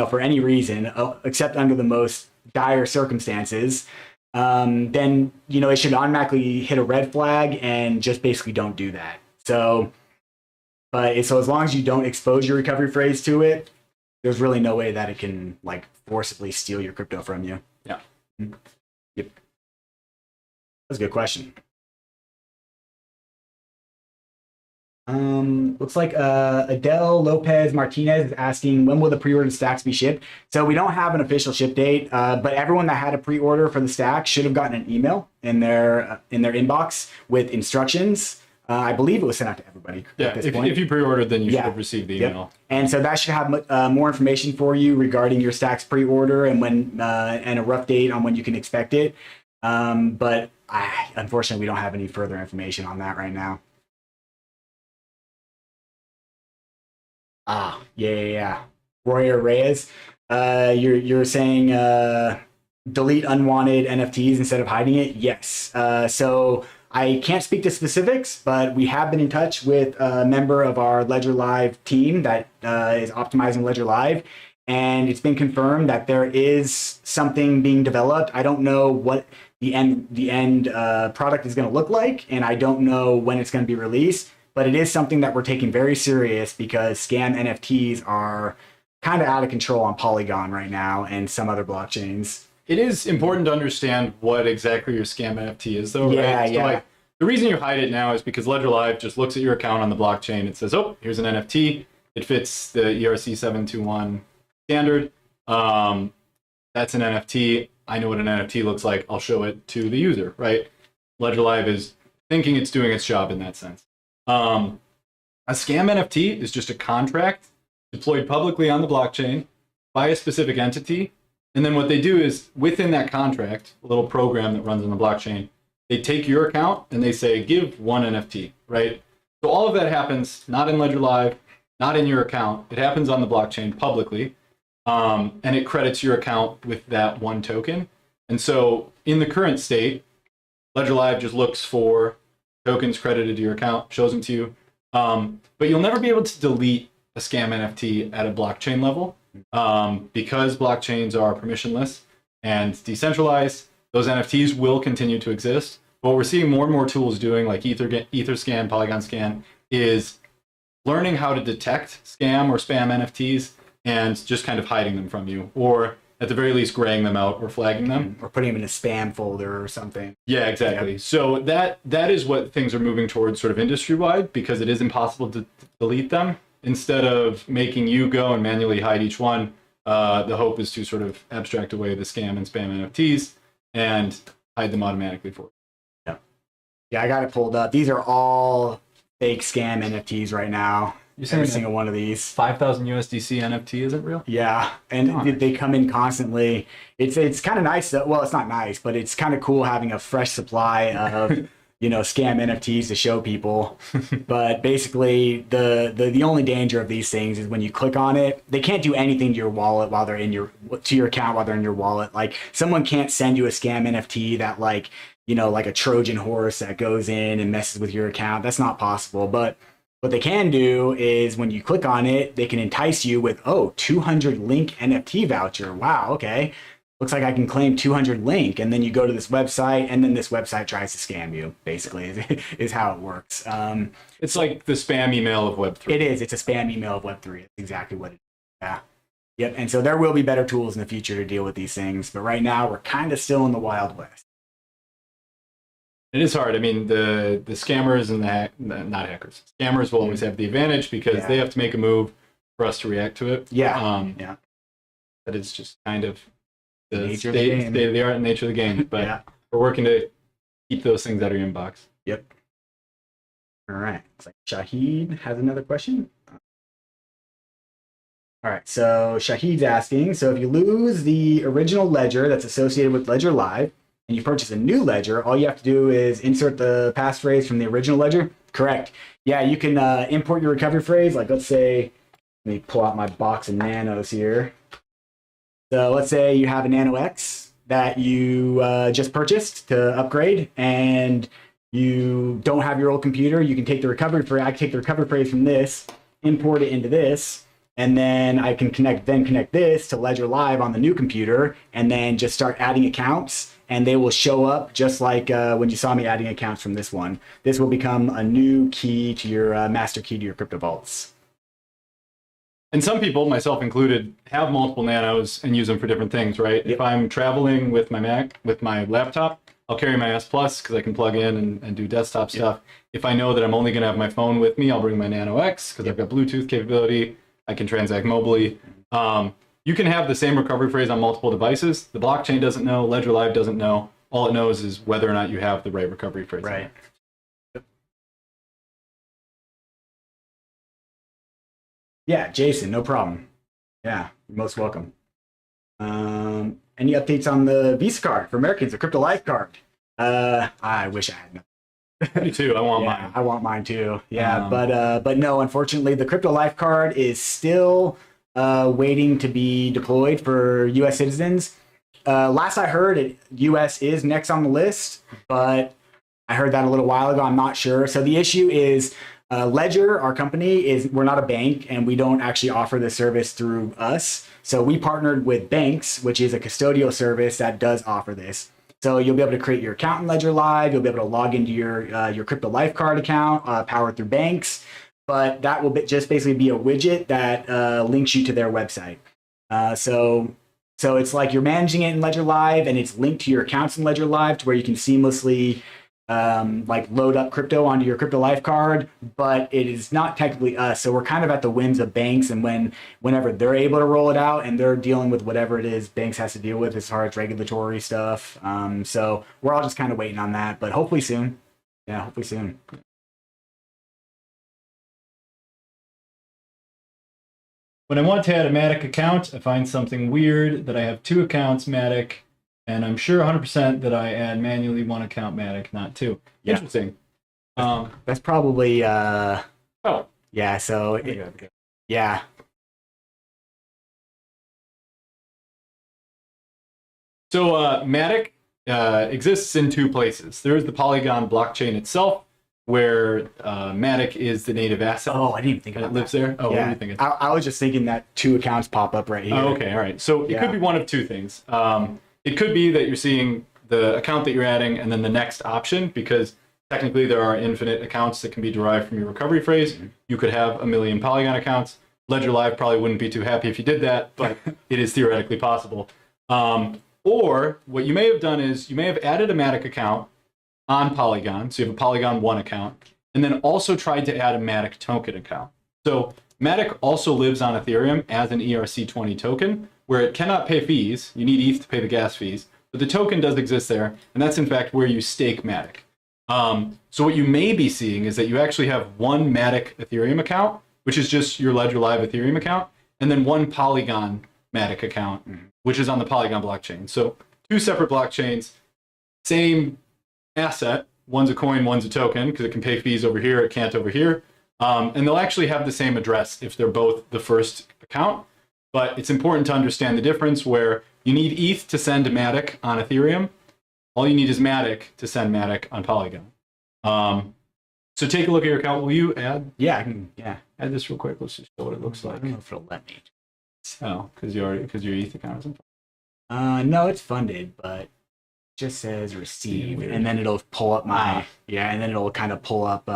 for any reason, except under the most dire circumstances. Then it should automatically hit a red flag and just basically don't do that. So as long as you don't expose your recovery phrase to it, there's really no way that it can like forcibly steal your crypto from you. Yeah. Yep. That's a good question. Looks like Adele Lopez Martinez is asking, when will the pre-ordered stacks be shipped? So we don't have an official ship date, but everyone that had a pre-order for the stack should have gotten an email in their inbox with instructions. I believe it was sent out to everybody. Yeah, at this point. If you pre-ordered, then you should have received the email. And so that should have more information for you regarding your stacks pre-order and when and a rough date on when you can expect it. But unfortunately, we don't have any further information on that right now. Yeah. Royer Reyes, you're saying delete unwanted NFTs instead of hiding it? Yes. So I can't speak to specifics, but we have been in touch with a member of our Ledger Live team that is optimizing Ledger Live, and it's been confirmed that there is something being developed. I don't know what the end product is going to look like, and I don't know when it's going to be released. But it is something that we're taking very serious because scam NFTs are kind of out of control on Polygon right now and some other blockchains. It is important to understand what exactly your scam NFT is, though, right? Yeah. So, like, the reason you hide it now is because Ledger Live just looks at your account on the blockchain and says, "Oh, here's an NFT. It fits the ERC 721 standard. That's an NFT. I know what an NFT looks like. I'll show it to the user," right? Ledger Live is thinking it's doing its job in that sense. A scam NFT is just a contract deployed publicly on the blockchain by a specific entity. And then what they do is, within that contract, a little program that runs on the blockchain, they take your account and they say, give one NFT, right? So all of that happens not in Ledger Live, not in your account. It happens on the blockchain publicly, and it credits your account with that one token. And so in the current state, Ledger Live just looks for tokens credited to your account, shows them to you. But you'll never be able to delete a scam NFT at a blockchain level because blockchains are permissionless and decentralized. Those NFTs will continue to exist. What we're seeing more and more tools doing, like Etherscan, Polygon Scan, is learning how to detect scam or spam NFTs and just kind of hiding them from you, or at the very least graying them out or flagging them. Or putting them in a spam folder or something. Yeah, exactly. Yep. So that is what things are moving towards sort of industry-wide, because it is impossible to delete them. Instead of making you go and manually hide each one, the hope is to sort of abstract away the scam and spam NFTs and hide them automatically for you. Yeah. Yeah, I got it pulled up. These are all fake scam NFTs right now. Every single one of these. 5,000 USDC NFT isn't real? Yeah, and they come in constantly. It's kind of nice. Well, it's not nice, but it's kind of cool having a fresh supply of scam NFTs to show people. But basically, the only danger of these things is when you click on it, they can't do anything to your wallet while they're in your account while they're in your wallet. Like someone can't send you a scam NFT that like a Trojan horse that goes in and messes with your account. That's not possible, but what they can do is when you click on it, they can entice you with, 200 link NFT voucher. Wow, okay. Looks like I can claim 200 link. And then you go to this website, and then this website tries to scam you, basically, is how it works. It's like the spam email of Web3. It is. It's a spam email of Web3. It's exactly what it is. Yeah. Yep. And so there will be better tools in the future to deal with these things. But right now, we're kind of still in the Wild West. It is hard. I mean, the scammers and not hackers. Scammers will always have the advantage because they have to make a move for us to react to it. Yeah. That is just kind of the state of the art and nature of the game. But we're working to keep those things out of your inbox. Yep. All right. Looks like Shahid has another question. All right. So Shahid's asking, so if you lose the original ledger that's associated with Ledger Live, and you purchase a new ledger, all you have to do is insert the passphrase from the original ledger. Correct. Yeah, you can import your recovery phrase. Like, let's say, let me pull out my box of nanos here. So let's say you have a Nano X that you just purchased to upgrade, and you don't have your old computer. You can take the recovery phrase. I can take the recovery phrase from this, import it into this, and then I can connect this to Ledger Live on the new computer, and then just start adding accounts. And they will show up just like when you saw me adding accounts from this one. This will become a new key to your master key to your crypto vaults. And some people, myself included, have multiple nanos and use them for different things, right? Yep. If I'm traveling with my Mac, with my laptop, I'll carry my S Plus because I can plug in and do desktop stuff. If I know that I'm only going to have my phone with me, I'll bring my Nano X because I've got Bluetooth capability. I can transact mobily. You can have the same recovery phrase on multiple devices. The blockchain doesn't know. Ledger Live doesn't know. All it knows is whether or not you have the right recovery phrase. Right. Yeah, Jason, no problem. Yeah, you're most welcome. Any updates on the Visa card for Americans, the Crypto Life card? I wish I had none. Me too. I want mine. I want mine too. Yeah, but no, unfortunately, the Crypto Life card is still waiting to be deployed for U.S. citizens. Last I heard, U.S. is next on the list, but I heard that a little while ago. I'm not sure. So the issue is Ledger, our company, we're not a bank, and we don't actually offer the service through us. So we partnered with Banks, which is a custodial service that does offer this. So you'll be able to create your account in Ledger Live. You'll be able to log into your Crypto Life card account powered through Banks. But that will just basically be a widget that links you to their website. So it's like you're managing it in Ledger Live, and it's linked to your accounts in Ledger Live to where you can seamlessly like load up crypto onto your Crypto Life card. But it is not technically us. So we're kind of at the whims of Banks, and whenever they're able to roll it out, and they're dealing with whatever it is Banks has to deal with as far as regulatory stuff. So we're all just kind of waiting on that, but hopefully soon. Yeah, hopefully soon. When I want to add a Matic account, I find something weird that I have two accounts Matic, and I'm sure 100% that I add manually one account Matic, not two. Yeah. Interesting. That's probably yeah. So yeah. So Matic exists in two places. There's the Polygon blockchain itself, where Matic is the native asset. Oh, I didn't even think about it. Lives there? Oh, yeah. What do you think? I was just thinking that two accounts pop up right here. Oh, okay, all right. So it could be one of two things. It could be that you're seeing the account that you're adding and then the next option, because technically there are infinite accounts that can be derived from your recovery phrase. You could have 1 million Polygon accounts. Ledger Live probably wouldn't be too happy if you did that, but it is theoretically possible. Or what you may have done is you may have added a Matic account on Polygon, so you have a Polygon 1 account, and then also tried to add a Matic token account. So Matic also lives on Ethereum as an ERC20 token, where it cannot pay fees. You need ETH to pay the gas fees, but the token does exist there, and that's in fact where you stake Matic. So what you may be seeing is that you actually have one Matic Ethereum account, which is just your Ledger Live Ethereum account, and then one Polygon Matic account, which is on the Polygon blockchain. So 2 separate blockchains, same asset. One's a coin, one's a token, because it can pay fees over here, it can't over here. And they'll actually have the same address if they're both the first account. But it's important to understand the difference where you need ETH to send Matic on Ethereum. All you need is Matic to send Matic on Polygon. So take a look at your account. Will you add? Yeah, I can. Yeah, add this real quick. Let's just show what it looks like. I don't know if it'll let me. Oh, because your ETH account isn't. No, it's funded, but it just says receive, and then it'll pull up my and then it'll kind of pull up.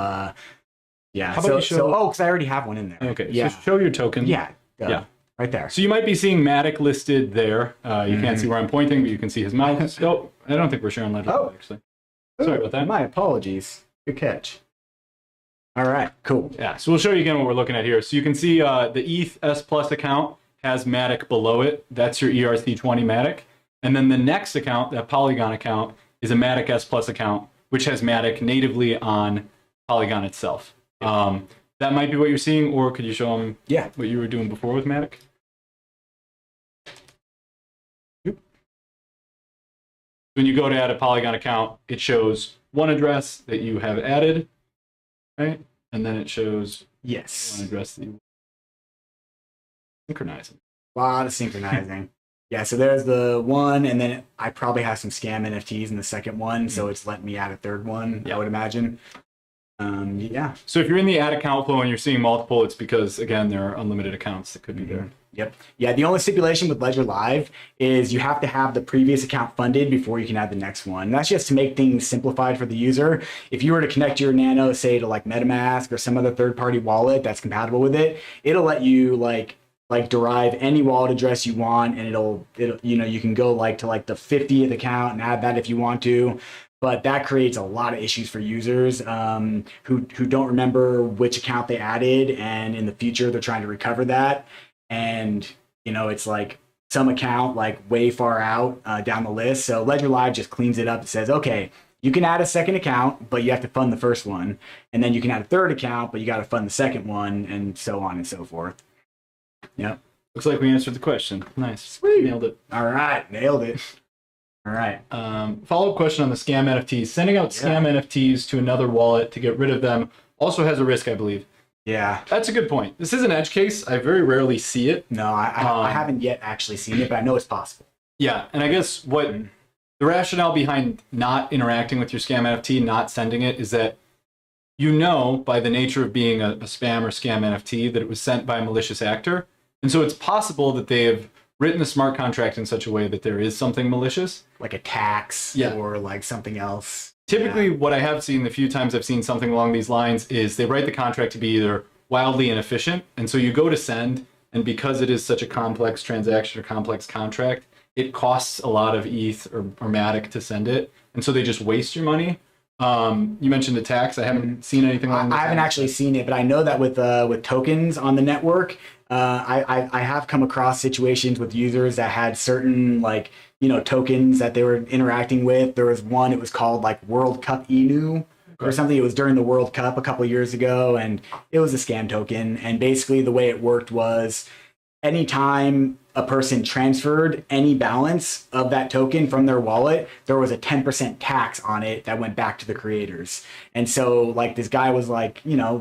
Yeah. How about you show? Because I already have one in there. Okay. Yeah. So show your token. Yeah. Yeah. Right there. So you might be seeing Matic listed there. You can't see where I'm pointing, but you can see his mouth. Oh, I don't think we're sharing Ledger actually. Sorry about that. My apologies. Good catch. All right, cool. Yeah, so we'll show you again what we're looking at here. So you can see the ETH S Plus account has Matic below it. That's your ERC20 Matic. And then the next account, that Polygon account, is a Matic S Plus account, which has Matic natively on Polygon itself. That might be what you're seeing, or could you show them what you were doing before with Matic? When you go to add a Polygon account, it shows one address that you have added, right? And then it shows one address that you synchronizing. A lot of synchronizing. Yeah, so there's the one, and then I probably have some scam NFTs in the second one, so it's letting me add a third one, I would imagine. So if you're in the add account flow and you're seeing multiple, it's because, again, there are unlimited accounts that could be there. Yep. Yeah, the only stipulation with Ledger Live is you have to have the previous account funded before you can add the next one. And that's just to make things simplified for the user. If you were to connect your Nano, say, to like MetaMask or some other third-party wallet that's compatible with it, it'll let you like derive any wallet address you want, and it'll you can go to the 50th account and add that if you want to. But that creates a lot of issues for users who don't remember which account they added, and in the future they're trying to recover that. And it's like some account way far out down the list. So Ledger Live just cleans it up and says, okay, you can add a second account, but you have to fund the first one, and then you can add a third account, but you got to fund the second one, and so on and so forth. Yep. Looks like we answered the question. Nice. Sweet. Nailed it. All right. Nailed it. All right. Follow-up question on the scam NFTs. Sending out scam NFTs to another wallet to get rid of them also has a risk, I believe. Yeah. That's a good point. This is an edge case. I very rarely see it. No, I haven't yet actually seen it, but I know it's possible. Yeah, and I guess what the rationale behind not interacting with your scam NFT, not sending it, is that by the nature of being a spam or scam NFT, that it was sent by a malicious actor. And so it's possible that they have written the smart contract in such a way that there is something malicious. Like a tax or something else. Typically, what I have seen the few times I've seen something along these lines is they write the contract to be either wildly inefficient, and so you go to send, and because it is such a complex transaction or complex contract, it costs a lot of ETH or Matic to send it, and so they just waste your money. You mentioned the tax. I haven't seen anything along I haven't actually seen it, but I know that with tokens on the network, I have come across situations with users that had certain tokens that they were interacting with. There was one, it was called World Cup Inu or something. It was during the World Cup a couple of years ago, and it was a scam token. And basically the way it worked was anytime a person transferred any balance of that token from their wallet, there was a 10% tax on it that went back to the creators. And so this guy was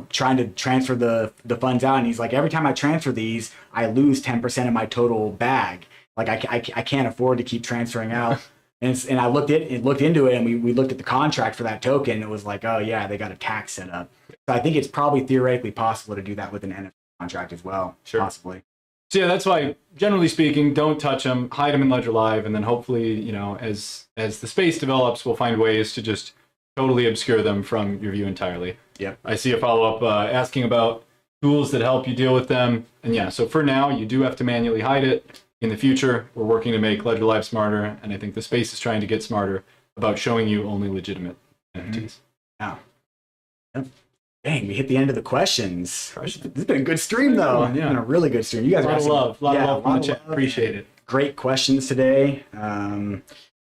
trying to transfer the funds out, and he's like, every time I transfer these, I lose 10% of my total bag. I can't afford to keep transferring out. And I looked into it, and we looked at the contract for that token. It was like, oh yeah, they got a tax set up. So I think it's probably theoretically possible to do that with an NFT contract as well. Sure. Possibly. So yeah, that's why, generally speaking, don't touch them, hide them in Ledger Live, and then hopefully, as the space develops, we'll find ways to just totally obscure them from your view entirely. Yep. I see a follow-up asking about tools that help you deal with them. And yeah, so for now, you do have to manually hide it. In the future, we're working to make Ledger Live smarter, and I think the space is trying to get smarter about showing you only legitimate NFTs. Wow. Yep. Dang, we hit the end of the questions. This has been a good stream, though. Yeah. It's been a really good stream. You guys a lot of love. A lot of love from the chat. Appreciate it. Great questions today.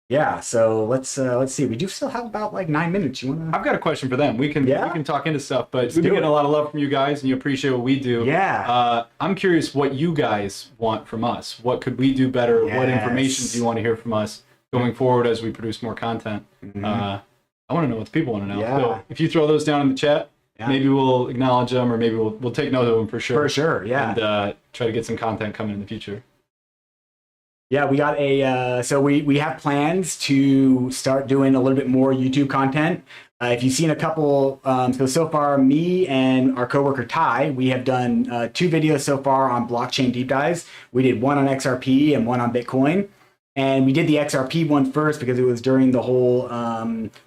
Yeah, so let's see. We do still have about like 9 minutes. You wanna? I've got a question for them. We can talk into stuff, but we've been getting a lot of love from you guys, and you appreciate what we do. Yeah. I'm curious what you guys want from us. What could we do better? Yes. What information do you want to hear from us going forward as we produce more content? I want to know what the people want to know. Yeah. So if you throw those down in the chat, maybe we'll acknowledge them, or maybe we'll take note of them for sure. For sure, yeah. And try to get some content coming in the future. Yeah, we got so we have plans to start doing a little bit more YouTube content. If you've seen a couple, so far, me and our coworker Ty, we have done 2 videos so far on blockchain deep dives. We did one on XRP and one on Bitcoin. And we did the XRP one first because it was during the whole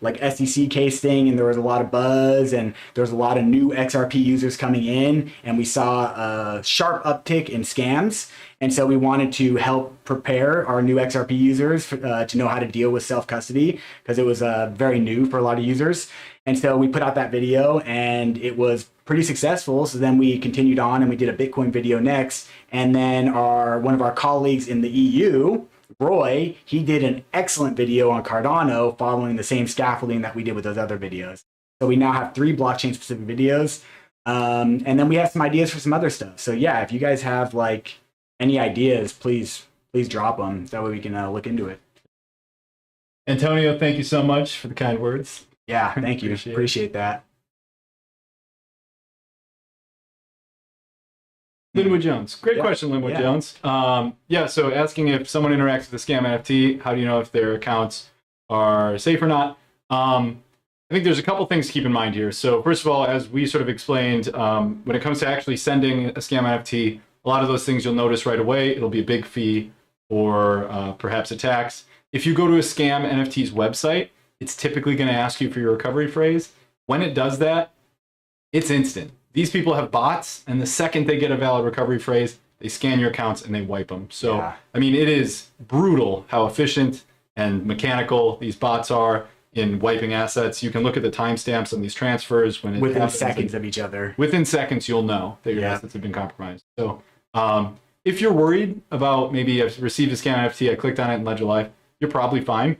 like SEC case thing, and there was a lot of buzz, and there was a lot of new XRP users coming in, and we saw a sharp uptick in scams. And so we wanted to help prepare our new XRP users to know how to deal with self-custody, because it was very new for a lot of users. And so we put out that video, and it was pretty successful. So then we continued on, and we did a Bitcoin video next. And then one of our colleagues in the EU, Roy, he did an excellent video on Cardano following the same scaffolding that we did with those other videos. So we now have 3 blockchain specific videos. And then we have some ideas for some other stuff. So yeah, if you guys have like any ideas, please drop them. That way we can look into it. Antonio, thank you so much for the kind words. Yeah, thank you. Appreciate that. Linwood Jones. Great question, Linwood Jones. So asking if someone interacts with a scam NFT, how do you know if their accounts are safe or not? I think there's a couple things to keep in mind here. So first of all, as we sort of explained, when it comes to actually sending a scam NFT, a lot of those things you'll notice right away. It'll be a big fee or perhaps a tax. If you go to a scam NFT's website, it's typically going to ask you for your recovery phrase. When it does that, it's instant. These people have bots, and the second they get a valid recovery phrase, they scan your accounts and they wipe them. So, I mean, it is brutal how efficient and mechanical these bots are in wiping assets. You can look at the timestamps on these transfers when it within seconds of each other. Within seconds, you'll know that your assets have been compromised. So, if you're worried about maybe I've received a scam NFT, I clicked on it in Ledger Live, you're probably fine.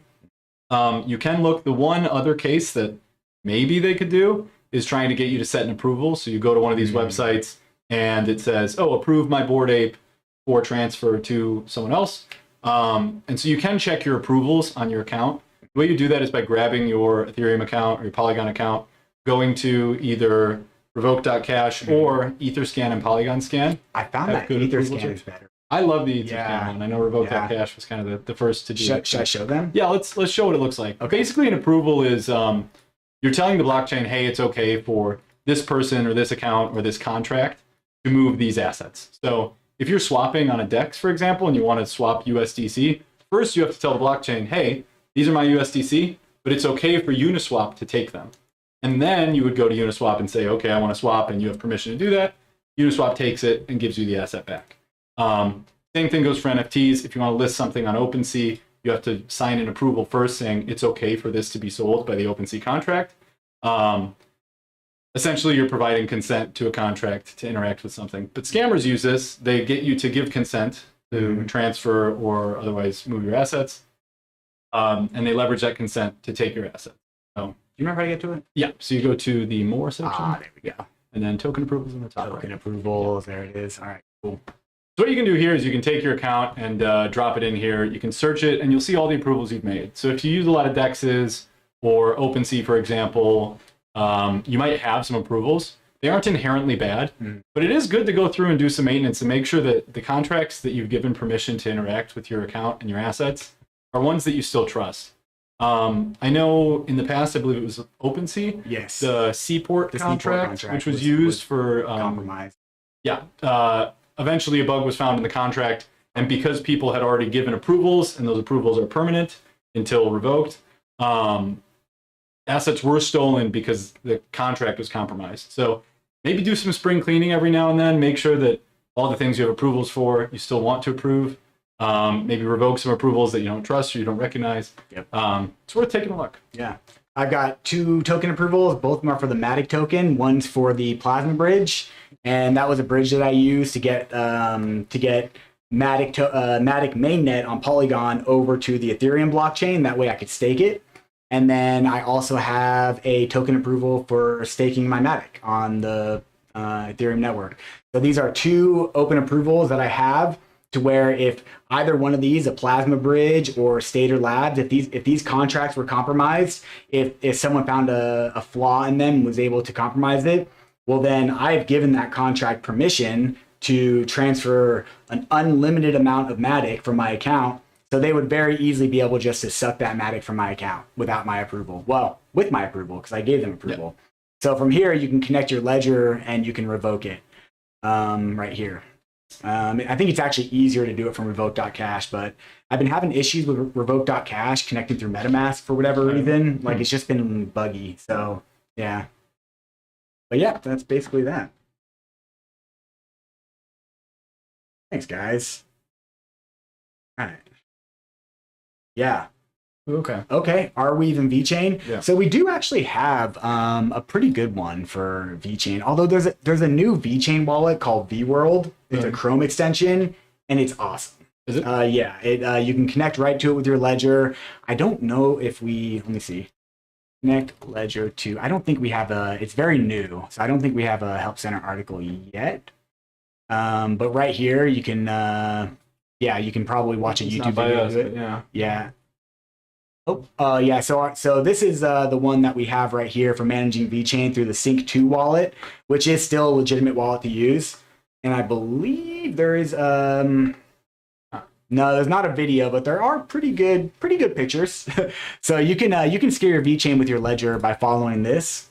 You can look. The one other case that maybe they could do is trying to get you to set an approval. So you go to one of these websites and it says, oh, approve my Bored Ape for transfer to someone else. And so you can check your approvals on your account. The way you do that is by grabbing your Ethereum account or your Polygon account, going to either revoke.cash or Etherscan and Polygon Scan. I found that Etherscan is better. I love the Etherscan one. I know revoke.cash was kind of the first to do it. Should I show them? Yeah, let's show what it looks like. Okay. Basically, an approval is you're telling the blockchain, hey, it's okay for this person or this account or this contract to move these assets. So if you're swapping on a DEX, for example, and you want to swap USDC, first you have to tell the blockchain, hey, these are my USDC, but it's okay for Uniswap to take them. And then you would go to Uniswap and say, okay, I want to swap, and you have permission to do that. Uniswap takes it and gives you the asset back. Same thing goes for NFTs. If you want to list something on OpenSea, you have to sign an approval first saying it's okay for this to be sold by the OpenSea contract. Essentially, you're providing consent to a contract to interact with something. But scammers use this. They get you to give consent to transfer or otherwise move your assets. And they leverage that consent to take your assets. So, do you remember how to get to it? Yeah. So you go to the More section. There we go. And then token approvals in the top Token approvals. There it is. All right, cool. So what you can do here is you can take your account and drop it in here. You can search it, and you'll see all the approvals you've made. So if you use a lot of DEXs or OpenSea, for example, you might have some approvals. They aren't inherently bad, but it is good to go through and do some maintenance and make sure that the contracts that you've given permission to interact with your account and your assets are ones that you still trust. I know in the past, I believe it was OpenSea, yes, the Seaport contract, which was used for compromise. Yeah. Eventually, a bug was found in the contract, and because people had already given approvals, and those approvals are permanent until revoked, assets were stolen because the contract was compromised. So maybe do some spring cleaning every now and then. Make sure that all the things you have approvals for, you still want to approve. Maybe revoke some approvals that you don't trust or you don't recognize. Yep. It's worth taking a look. Yeah. I've got 2 token approvals. Both of them are for the Matic token. One's for the Plasma bridge, and that was a bridge that I used to get Matic mainnet on Polygon over to the Ethereum blockchain. That way I could stake it. And then I also have a token approval for staking my Matic on the Ethereum network. So these are 2 open approvals that I have, to where if either one of these, a Plasma bridge or Stater Labs, if these contracts were compromised, if someone found a flaw in them and was able to compromise it, well, then I've given that contract permission to transfer an unlimited amount of Matic from my account. So they would very easily be able just to suck that Matic from my account without my approval. Well, with my approval, because I gave them approval. Yep. So from here, you can connect your ledger and you can revoke it right here. I think it's actually easier to do it from revoke.cash, but I've been having issues with revoke.cash connecting through MetaMask for whatever reason. Like, it's just been buggy. So, yeah. But yeah, that's basically that. Thanks, guys. All right. Yeah. Okay. Are we even Vechain? Yeah. So we do actually have a pretty good one for Vechain. Although there's a new Vechain wallet called VWorld. It's a Chrome extension, and it's awesome. Is it? Yeah. You can connect right to it with your ledger. I don't know if let me see. Connect ledger to. I don't think we have it's very new, so I don't think we have a Help Center article yet. But right here you can. Yeah, you can probably watch a YouTube video of it. Yeah. Oh, yeah. So this is the one that we have right here for managing Vechain through the Sync 2 wallet, which is still a legitimate wallet to use. And I believe there is no, there's not a video, but there are pretty good pictures. So you can scale your Vechain with your ledger by following this,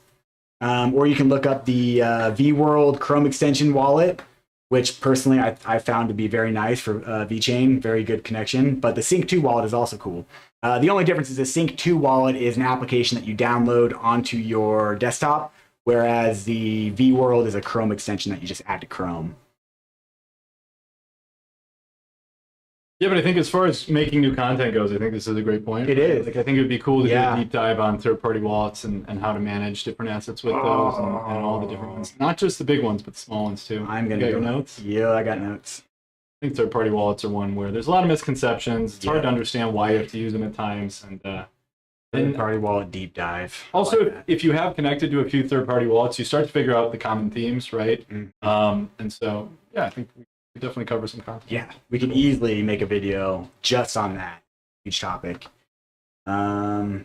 or you can look up the VWorld Chrome extension wallet, which personally I found to be very nice for Vechain, very good connection. But the Sync 2 wallet is also cool. The only difference is the Sync 2 wallet is an application that you download onto your desktop, whereas the VWorld is a Chrome extension that you just add to Chrome. Yeah, but I think as far as making new content goes, I think this is a great point. It is. Like, I think it would be cool to do a deep dive on third-party wallets and how to manage different assets with those and all the different ones. Not just the big ones, but the small ones too. I'm gonna your notes. Yeah, I got notes. I think third-party wallets are one where there's a lot of misconceptions. It's hard to understand why you have to use them at times. And third-party wallet deep dive. Also, like if you have connected to a few third-party wallets, you start to figure out the common themes, right? Mm-hmm. And so, yeah, I think we could definitely cover some content. Yeah, we can easily make a video just on that each topic. All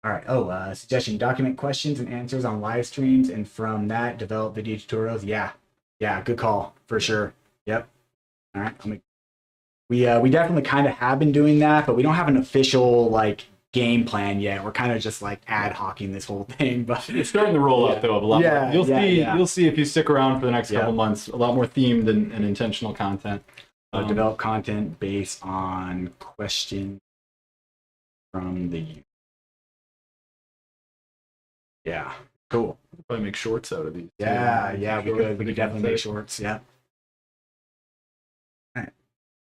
right. Suggestion: document questions and answers on live streams, and from that, develop video tutorials. Yeah, good call for sure. Yep. All right. We definitely kind of have been doing that, but we don't have an official like game plan yet. We're kind of just like ad hocing this whole thing, but it's starting to roll out though. A lot more. You'll see if you stick around for the next couple months, a lot more themed and intentional content. Develop content based on questions from the user. Yeah, cool. Probably make shorts out of these. Yeah, we could definitely make shorts. Yeah. All right.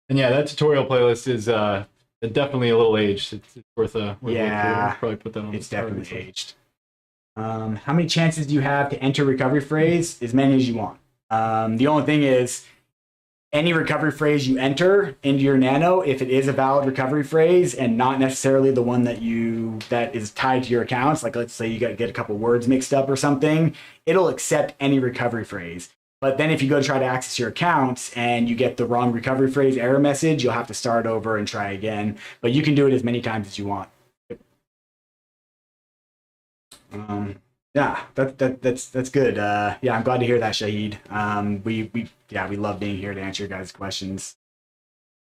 And yeah, that tutorial playlist is definitely a little aged. It's worth a probably put that on. It's definitely aged. How many chances do you have to enter recovery phrase? As many as you want. The only thing is, any recovery phrase you enter into your nano, if it is a valid recovery phrase and not necessarily the one that is tied to your accounts, like let's say you get a couple words mixed up or something, it'll accept any recovery phrase. But then if you go to try to access your accounts and you get the wrong recovery phrase error message, you'll have to start over and try again. But you can do it as many times as you want. Yeah, that's good. Yeah, I'm glad to hear that, Shahid. We love being here to answer your guys' questions.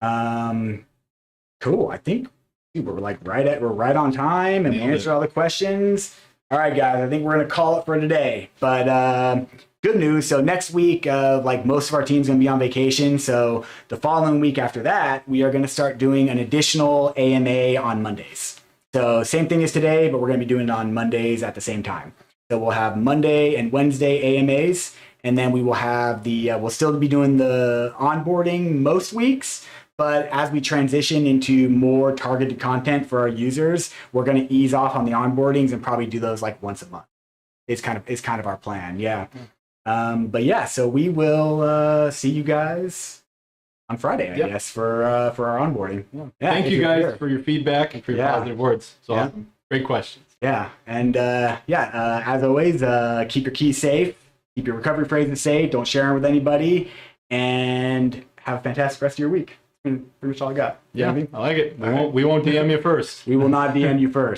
Cool. I think we're right on time and we answered all the questions. All right, guys, I think we're gonna call it for today. But good news. So next week, like most of our team's gonna be on vacation. So the following week after that, we are gonna start doing an additional AMA on Mondays. So same thing as today, but we're going to be doing it on Mondays at the same time. So we'll have Monday and Wednesday AMAs, and then we will have we'll still be doing the onboarding most weeks, but as we transition into more targeted content for our users, we're going to ease off on the onboardings and probably do those like once a month. It's kind of our plan. Yeah. But yeah, so we will see you guys on Friday, I guess, for our onboarding. Yeah, thank you guys for your feedback and for your positive words. So awesome. Great questions. Yeah. And as always, keep your keys safe, keep your recovery phrases safe, don't share them with anybody, and have a fantastic rest of your week. That's pretty much all I got. Yeah, I like it. We won't DM you first. We will not DM you first.